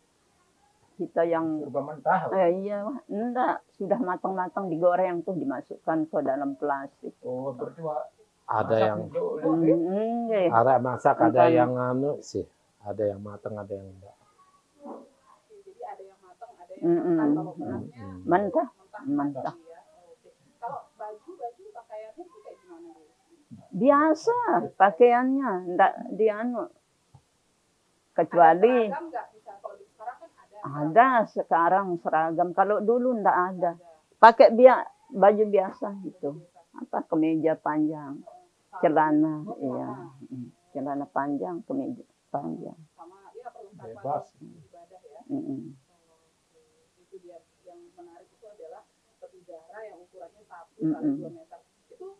kita yang Serba mentah. iya, enggak, sudah matang-matang digoreng tuh dimasukkan ke dalam plastik. Oh, berdua. Ada yang Enggak. ada masak, ada Bukan. yang anu sih, ada yang matang, ada yang enggak. Jadi ada yang matang, ada yang mentah. Kalau benarnya Mentah, mentah. mentah. Ya. Oke. Kalau baju pakaiannya itu kayak gimana Bu? Biasa pakaiannya, enggak dianu. Kecuali Seragam nggak bisa? Kalau di sekarang kan ada. ada sekarang seragam. Kalau dulu enggak ada. Pakai baju biasa gitu. Apa kemeja panjang, celana, iya. Celana panjang, kemeja panjang. Sama ya perlengkapan Bebas. ibadah ya. Itu dia yang menarik itu adalah peti zahra yang ukurannya 1 kali 2 meter. Itu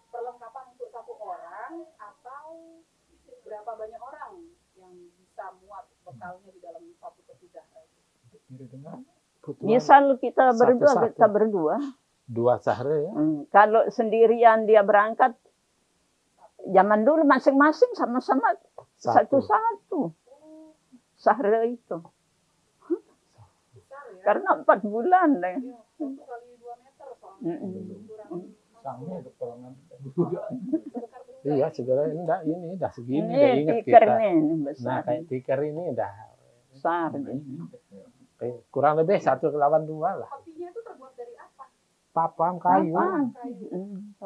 perlengkapan untuk 1 orang atau berapa banyak orang yang bisa muat bekalnya di dalam 1 peti zahra itu? Kira dengan Misal kita berdua, Satu-satu. kita berdua. 2 sahre ya. Kalau sendirian dia berangkat, zaman dulu masing-masing sama-sama satu-satu. Sahra itu. Besar ya. Karena 4 bulan deh. Iya, 1 kali 2 meter soalnya. Ukuran sangnya keterangan. Iya, segera enggak ini dah segini, Ini dah ingat tikar kita. nih, ini Nah, besar. kayak tikar ini dah Besar deh. kurang lebih 1 lawan 2 lah. petinya itu terbuat dari apa? Papam kayu. Apaan?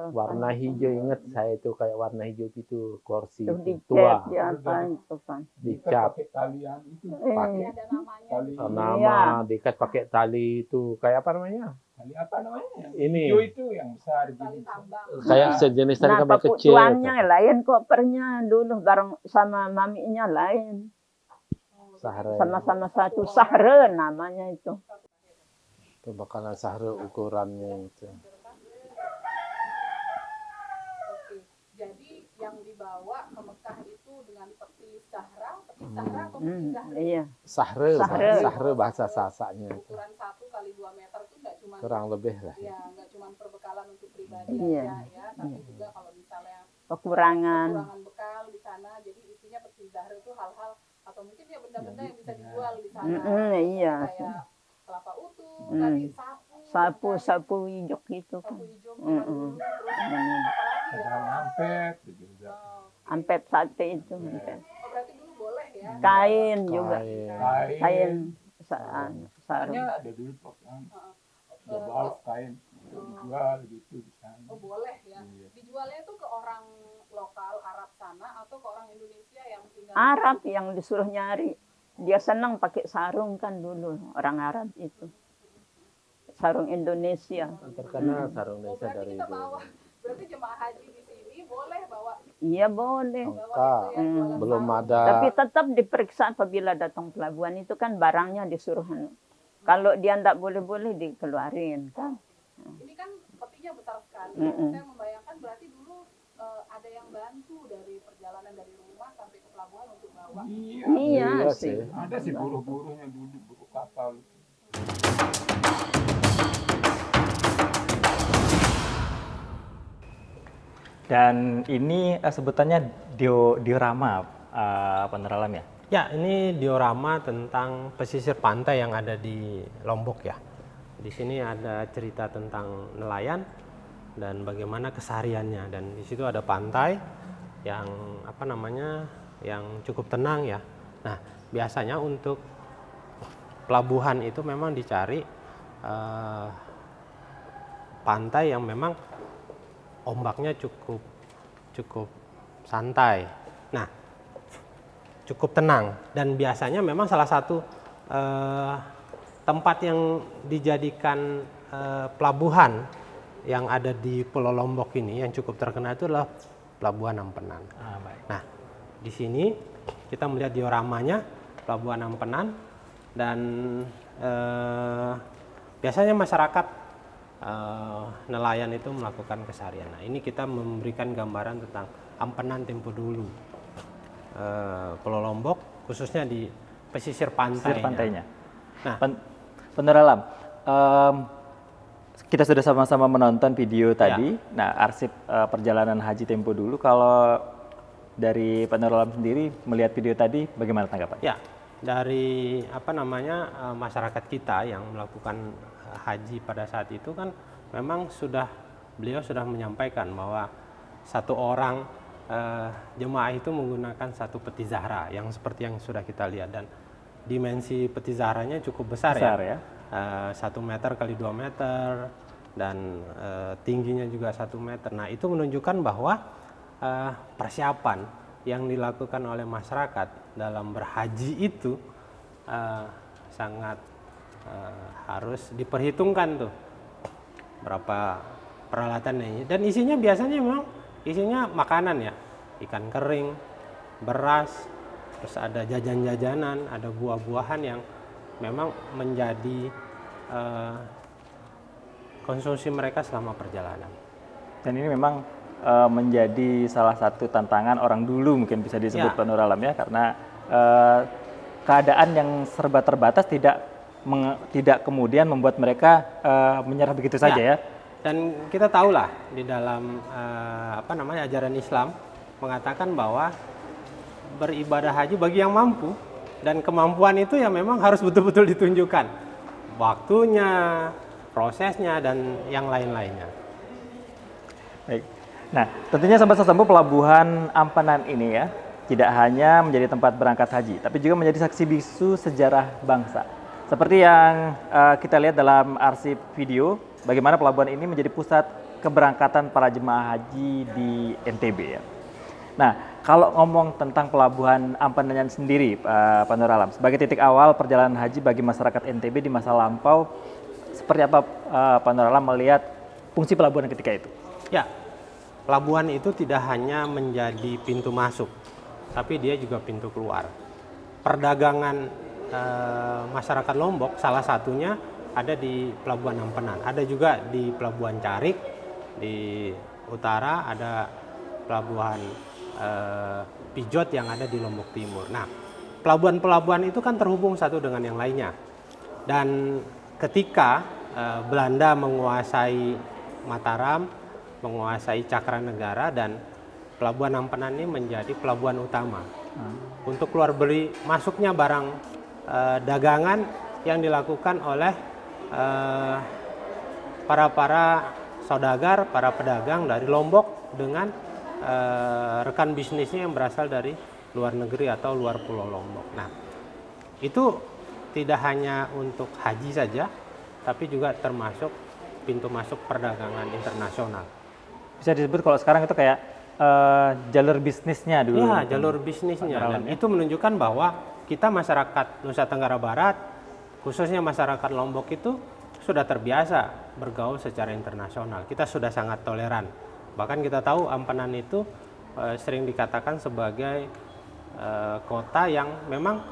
Warna hijau, ingat saya itu kayak warna hijau itu kursi Itu itu dicat, tua, dia apa itu kan. dicat Pakai talian itu. pakai Ada namanya. Tali, nama, diikat pakai tali itu kayak apa namanya? tali apa namanya? Ini. Hijau itu yang besar Tali gini. tambang. Kayak sejenis tali Nah, kabel kecil. tuannya lain kopernya dulu bareng sama maminya lain. Sahre. Sama-sama satu sahre namanya itu. Itu bakalan sahre ukurannya itu. Oke. Jadi yang dibawa ke Mekah itu dengan peti sahra atau peti zahra? Iya. Sahre, Sahre. sahre bahasa Sasanya itu. Ukuran 1 kali 2 meter itu nggak cuma Kurang lebih lah. ya nggak cuma perbekalan untuk pribadi Iya. aja ya, tapi juga kalau misalnya Kekurangan. kekurangan bekal di sana, jadi isinya peti zahra itu hal-hal atau mungkin ya benda-benda yang bisa dijual di sana. Iya. Kayak kelapa utuh, tadi Sapu hijau gitu kan. sapu hijau zaman dulu, terus apalagi Ada ya? ampet juga. Ampet sate itu. Ampet. Oh, berarti dulu boleh ya? Kain juga. Kain. Kain sarung. Hanya ada dulu program. Global kain dijual gitu di sana. Oh boleh ya. Iya. Dijualnya tuh ke orang lokal Arab sana atau ke orang Indonesia yang tinggal Arab yang disuruh nyari. Dia senang pakai sarung kan dulu orang Arab itu. Sarung Indonesia. Terkenal sarung Oh, Indonesia berarti dari kita dulu. bawa, berarti jemaah haji di sini boleh bawa Iya boleh. Enggak, jualan belum sarung. ada. Tapi tetap diperiksa apabila datang pelabuhan itu kan barangnya disuruh. Kalau dia tidak boleh dikeluarin kan. Ini kan petinya besar sekali. Saya membayangkan berarti dulu ada yang bantu dari perjalanan dari rumah sampai ke pelabuhan untuk bawa. Iya. Iya Iya sih. sih. Ada sih buruh-buruhnya dulu, buruh kapal. Dan ini sebutannya diorama peneralam ya? Ya, ini diorama tentang pesisir pantai yang ada di Lombok ya. Di sini ada cerita tentang nelayan dan bagaimana kesehariannya, dan di situ ada pantai yang apa namanya yang cukup tenang ya. Nah, biasanya untuk pelabuhan itu memang dicari pantai yang memang ombaknya cukup santai. Nah, cukup tenang, dan biasanya memang salah satu tempat yang dijadikan pelabuhan yang ada di Pulau Lombok ini yang cukup terkenal itu adalah Pelabuhan Ampenan. Baik. Nah, di sini kita melihat dioramanya Pelabuhan Ampenan, dan biasanya masyarakat nelayan itu melakukan keseharian. Nah, ini kita memberikan gambaran tentang Ampenan tempo dulu. Pulau Lombok khususnya di pesisir pantainya. Pantainya. Nah, Peneralam, kita sudah sama-sama menonton video tadi. Nah, arsip perjalanan haji tempo dulu. Kalau Dari Pak Nur Alam sendiri melihat video tadi, bagaimana tanggapan? Ya, dari masyarakat kita yang melakukan haji pada saat itu kan memang beliau sudah menyampaikan bahwa satu orang jemaah itu menggunakan satu peti zahra yang seperti yang sudah kita lihat, dan dimensi peti zahranya cukup besar ya. 1 meter kali 2 meter dan tingginya juga 1 meter. Nah, itu menunjukkan bahwa persiapan yang dilakukan oleh masyarakat dalam berhaji itu sangat harus diperhitungkan tuh berapa peralatannya. Dan isinya biasanya memang isinya makanan ya, ikan kering, beras, terus ada jajan-jajanan, ada buah-buahan yang memang menjadi konsumsi mereka selama perjalanan. Dan ini memang menjadi salah satu tantangan orang dulu mungkin bisa disebut Pak Nur Alam ya, karena keadaan yang serba terbatas tidak kemudian membuat mereka menyerah begitu saja ya. Dan kita tahulah di dalam ajaran Islam mengatakan bahwa beribadah haji bagi yang mampu, dan kemampuan itu ya memang harus betul-betul ditunjukkan waktunya, prosesnya, dan yang lain-lainnya. Baik. Nah, tentunya Sahabat Sesambo, Pelabuhan Ampenan ini ya tidak hanya menjadi tempat berangkat haji, tapi juga menjadi saksi bisu sejarah bangsa. Seperti yang kita lihat dalam arsip video, bagaimana pelabuhan ini menjadi pusat keberangkatan para jemaah haji di NTB ya. Nah, kalau ngomong tentang Pelabuhan Ampenan sendiri, Pak Nur Alam, sebagai titik awal perjalanan haji bagi masyarakat NTB di masa lampau, seperti apa Pak Nur Alam melihat fungsi pelabuhan ketika itu? Ya, pelabuhan itu tidak hanya menjadi pintu masuk, tapi dia juga pintu keluar. Perdagangan masyarakat Lombok salah satunya ada di Pelabuhan Ampenan, ada juga di Pelabuhan Carik di utara, ada Pelabuhan Pijot yang ada di Lombok Timur. Nah, pelabuhan-pelabuhan itu kan terhubung satu dengan yang lainnya. Dan ketika Belanda menguasai Mataram, menguasai Cakranegara, dan Pelabuhan Ampenan ini menjadi pelabuhan utama untuk keluar beli masuknya barang dagangan yang dilakukan oleh para saudagar, para pedagang dari Lombok dengan rekan bisnisnya yang berasal dari luar negeri atau luar Pulau Lombok. Nah, itu tidak hanya untuk haji saja, tapi juga termasuk pintu masuk perdagangan internasional. Bisa disebut kalau sekarang itu kayak jalur bisnisnya dulu. Ya, jalur bisnisnya. Dan itu menunjukkan bahwa kita masyarakat Nusa Tenggara Barat, khususnya masyarakat Lombok itu sudah terbiasa bergaul secara internasional. Kita sudah sangat toleran. Bahkan kita tahu Ampenan itu sering dikatakan sebagai kota yang memang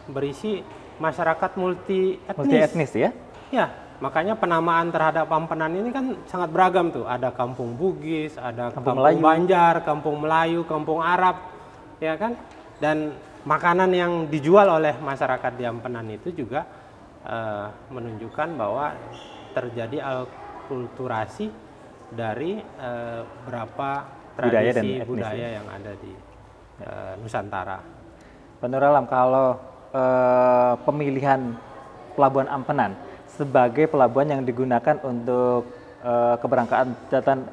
berisi masyarakat multi etnis ya? Ya, makanya penamaan terhadap Ampenan ini kan sangat beragam tuh. Ada kampung Bugis, ada kampung Banjar, kampung Melayu, kampung Arab, ya kan? Dan makanan yang dijual oleh masyarakat di Ampenan itu juga menunjukkan bahwa terjadi alkulturasi dari berapa tradisi budaya yang ada di Nusantara. Pak Nur Alam, kalau pemilihan Pelabuhan Ampenan sebagai pelabuhan yang digunakan untuk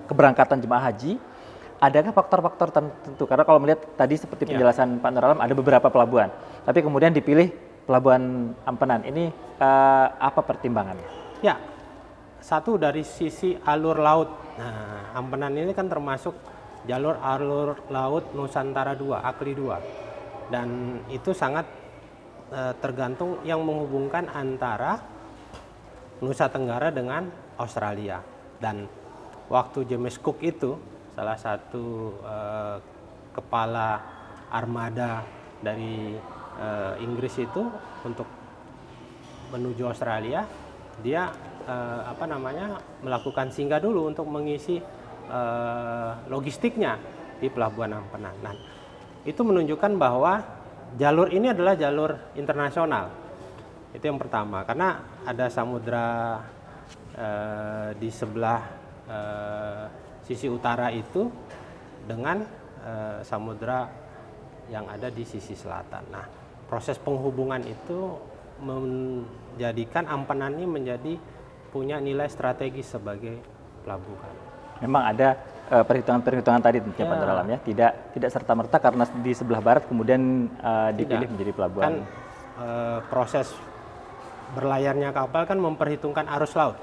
keberangkatan jemaah haji, adakah faktor-faktor tertentu? Karena kalau melihat tadi seperti penjelasan Pak Nur Alam, ada beberapa pelabuhan, tapi kemudian dipilih Pelabuhan Ampenan. Ini apa pertimbangannya? Ya, satu dari sisi alur laut. Nah, Ampenan ini kan termasuk jalur alur laut Nusantara 2, AKLI 2. Dan itu sangat tergantung yang menghubungkan antara Nusa Tenggara dengan Australia. Dan waktu James Cook itu, salah satu kepala armada dari Inggris itu, untuk menuju Australia, dia melakukan singgah dulu untuk mengisi logistiknya di Pelabuhan Ampenan. Nah, itu menunjukkan bahwa jalur ini adalah jalur internasional. Itu yang pertama, karena ada samudra di sebelah sisi utara itu dengan samudra yang ada di sisi selatan. Nah, proses penghubungan itu menjadikan Ampenan ini menjadi punya nilai strategis sebagai pelabuhan. Memang ada perhitungan-perhitungan tadi tentunya Pak Nur Alam ya, tidak serta-merta karena di sebelah barat kemudian dipilih menjadi pelabuhan. Kan proses berlayarnya kapal kan memperhitungkan arus laut.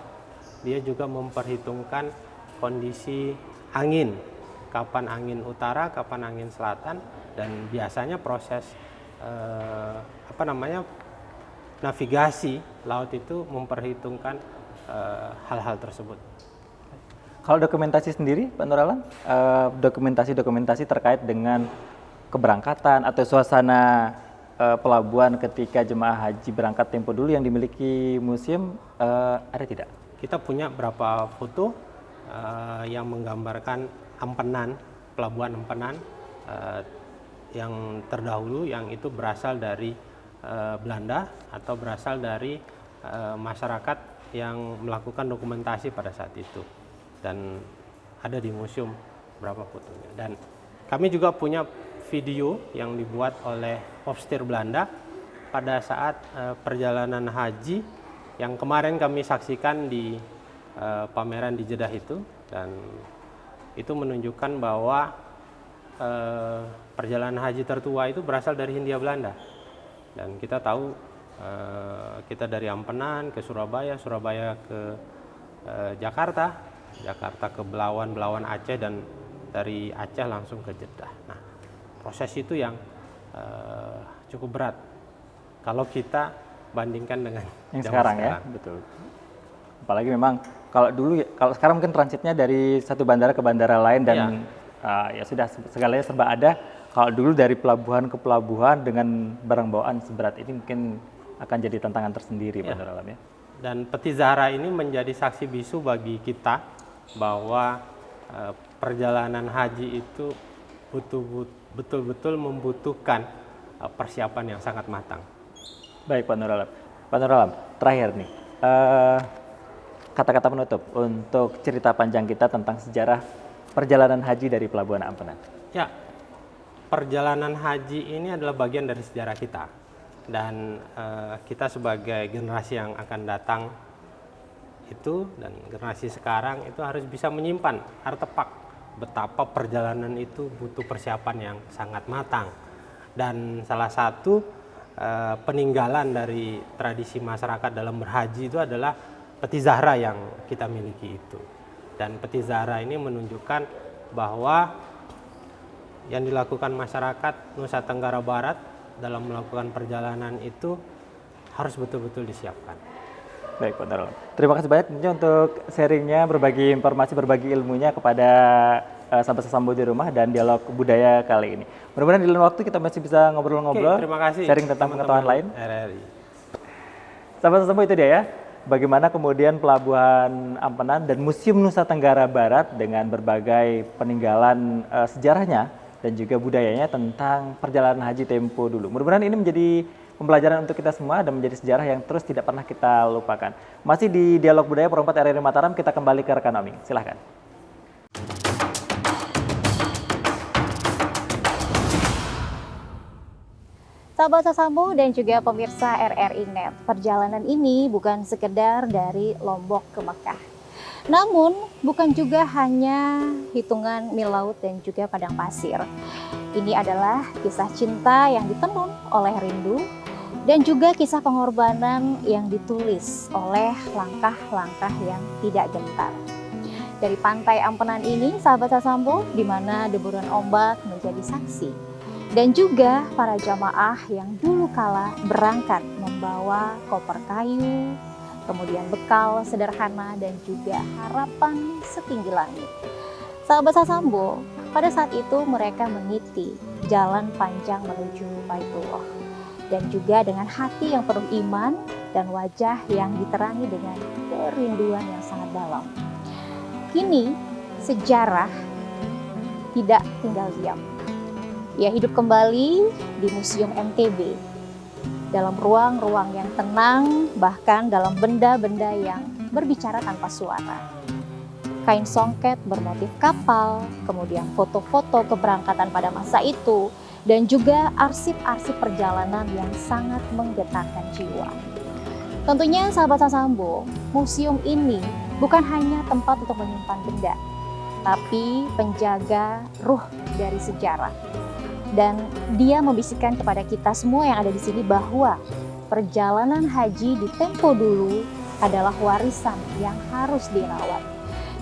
Dia juga memperhitungkan kondisi angin, kapan angin utara, kapan angin selatan, dan biasanya proses navigasi laut itu memperhitungkan hal-hal tersebut. Kalau dokumentasi sendiri, Pak Nur Alam, dokumentasi terkait dengan keberangkatan atau suasana pelabuhan ketika jemaah haji berangkat tempo dulu yang dimiliki museum ada tidak? Kita punya beberapa foto yang menggambarkan Ampenan, pelabuhan Ampenan yang terdahulu, yang itu berasal dari Belanda atau berasal dari masyarakat yang melakukan dokumentasi pada saat itu. Dan ada di museum berapa fotonya. Dan kami juga punya video yang dibuat oleh Hofstir Belanda pada saat perjalanan haji yang kemarin kami saksikan di pameran di Jeddah itu, dan itu menunjukkan bahwa perjalanan haji tertua itu berasal dari Hindia Belanda. Dan kita tahu kita dari Ampenan ke Surabaya, Surabaya ke Jakarta ke Belawan, Belawan Aceh, dan dari Aceh langsung ke Jeddah. Nah, proses itu yang cukup berat kalau kita bandingkan dengan yang sekarang ya, betul. Apalagi memang kalau dulu, kalau sekarang mungkin transitnya dari satu bandara ke bandara lain dan ya sudah segalanya serba ada. Kalau dulu dari pelabuhan ke pelabuhan dengan barang bawaan seberat ini mungkin akan jadi tantangan tersendiri, Pak Nur Alam ya. Dan Peti Zahra ini menjadi saksi bisu bagi kita bahwa perjalanan haji itu betul-betul membutuhkan persiapan yang sangat matang. Baik Pak Nur Alam. Pak Nur Alam, terakhir nih, kata-kata penutup untuk cerita panjang kita tentang sejarah perjalanan haji dari Pelabuhan Ampenan. Ya, perjalanan haji ini adalah bagian dari sejarah kita. Dan kita sebagai generasi yang akan datang itu, dan generasi sekarang itu harus bisa menyimpan artefak betapa perjalanan itu butuh persiapan yang sangat matang. Dan salah satu peninggalan dari tradisi masyarakat dalam berhaji itu adalah Peti Zahra yang kita miliki itu. Dan Peti Zahra ini menunjukkan bahwa yang dilakukan masyarakat Nusa Tenggara Barat dalam melakukan perjalanan itu harus betul-betul disiapkan. Baik Pak Nur Alam. Terima kasih banyak tentunya untuk sharingnya, berbagi informasi, berbagi ilmunya kepada sahabat Sesambo di rumah dan dialog budaya kali ini. Mudah-mudahan di lain waktu kita masih bisa ngobrol-ngobrol, terima kasih, sharing tentang pengetahuan lain. RRI. Sahabat Sesambo, itu dia ya, bagaimana kemudian Pelabuhan Ampenan dan Museum Nusa Tenggara Barat dengan berbagai peninggalan sejarahnya dan juga budayanya tentang perjalanan haji tempo dulu. Mudah-mudahan ini menjadi pembelajaran untuk kita semua dan menjadi sejarah yang terus tidak pernah kita lupakan. Masih di Dialog Budaya Pro 4 RRI Mataram, kita kembali ke rekan Oming. Silahkan. Sahabat Sesambo dan juga pemirsa RRI Net, perjalanan ini bukan sekedar dari Lombok ke Mekah. Namun, bukan juga hanya hitungan mil laut dan juga padang pasir. Ini adalah kisah cinta yang ditenun oleh rindu dan juga kisah pengorbanan yang ditulis oleh langkah-langkah yang tidak gentar. Dari pantai Ampenan ini, sahabat Sesambo, di mana deburan ombak menjadi saksi, dan juga para jamaah yang dulu kala berangkat membawa koper kayu, kemudian bekal sederhana dan juga harapan setinggi langit. Sahabat Sesambo, pada saat itu mereka meniti jalan panjang menuju Baitullah, dan juga dengan hati yang penuh iman dan wajah yang diterangi dengan kerinduan yang sangat dalam. Kini sejarah tidak tinggal diam. Ia hidup kembali di Museum NTB, dalam ruang-ruang yang tenang, bahkan dalam benda-benda yang berbicara tanpa suara. kain songket bermotif kapal, kemudian foto-foto keberangkatan pada masa itu, dan juga arsip-arsip perjalanan yang sangat menggetarkan jiwa. Tentunya sahabat Sasambo, museum ini bukan hanya tempat untuk menyimpan benda, tapi penjaga ruh dari sejarah. Dan dia membisikkan kepada kita semua yang ada di sini bahwa perjalanan haji di tempo dulu adalah warisan yang harus dirawat.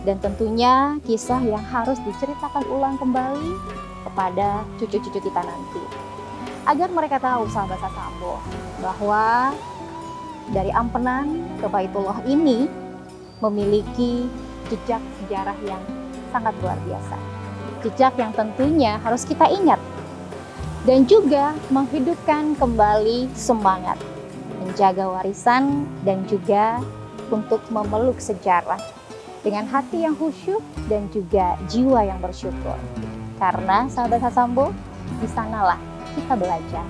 Dan tentunya kisah yang harus diceritakan ulang kembali kepada cucu-cucu kita nanti. Agar mereka tahu sahabat Sasambo bahwa dari Ampenan ke Baitullah ini memiliki jejak sejarah yang sangat luar biasa. Jejak yang tentunya harus kita ingat. Dan juga menghidupkan kembali semangat. Menjaga warisan dan juga untuk memeluk sejarah. Dengan hati yang khusyuk dan juga jiwa yang bersyukur. Karena sahabat Sasambo, di sanalah kita belajar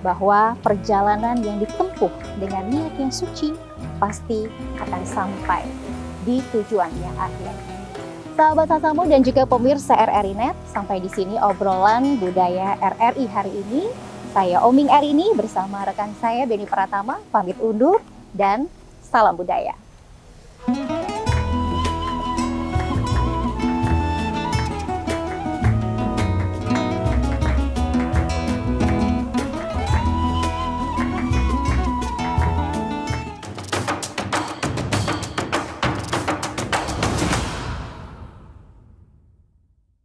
bahwa perjalanan yang ditempuh dengan niat yang suci pasti akan sampai di tujuan yang akhir. Sahabat Sasambo dan juga pemirsa RRI Net, sampai di sini obrolan budaya RRI hari ini. Saya Oming Erini bersama rekan saya Beni Pratama pamit undur dan salam budaya.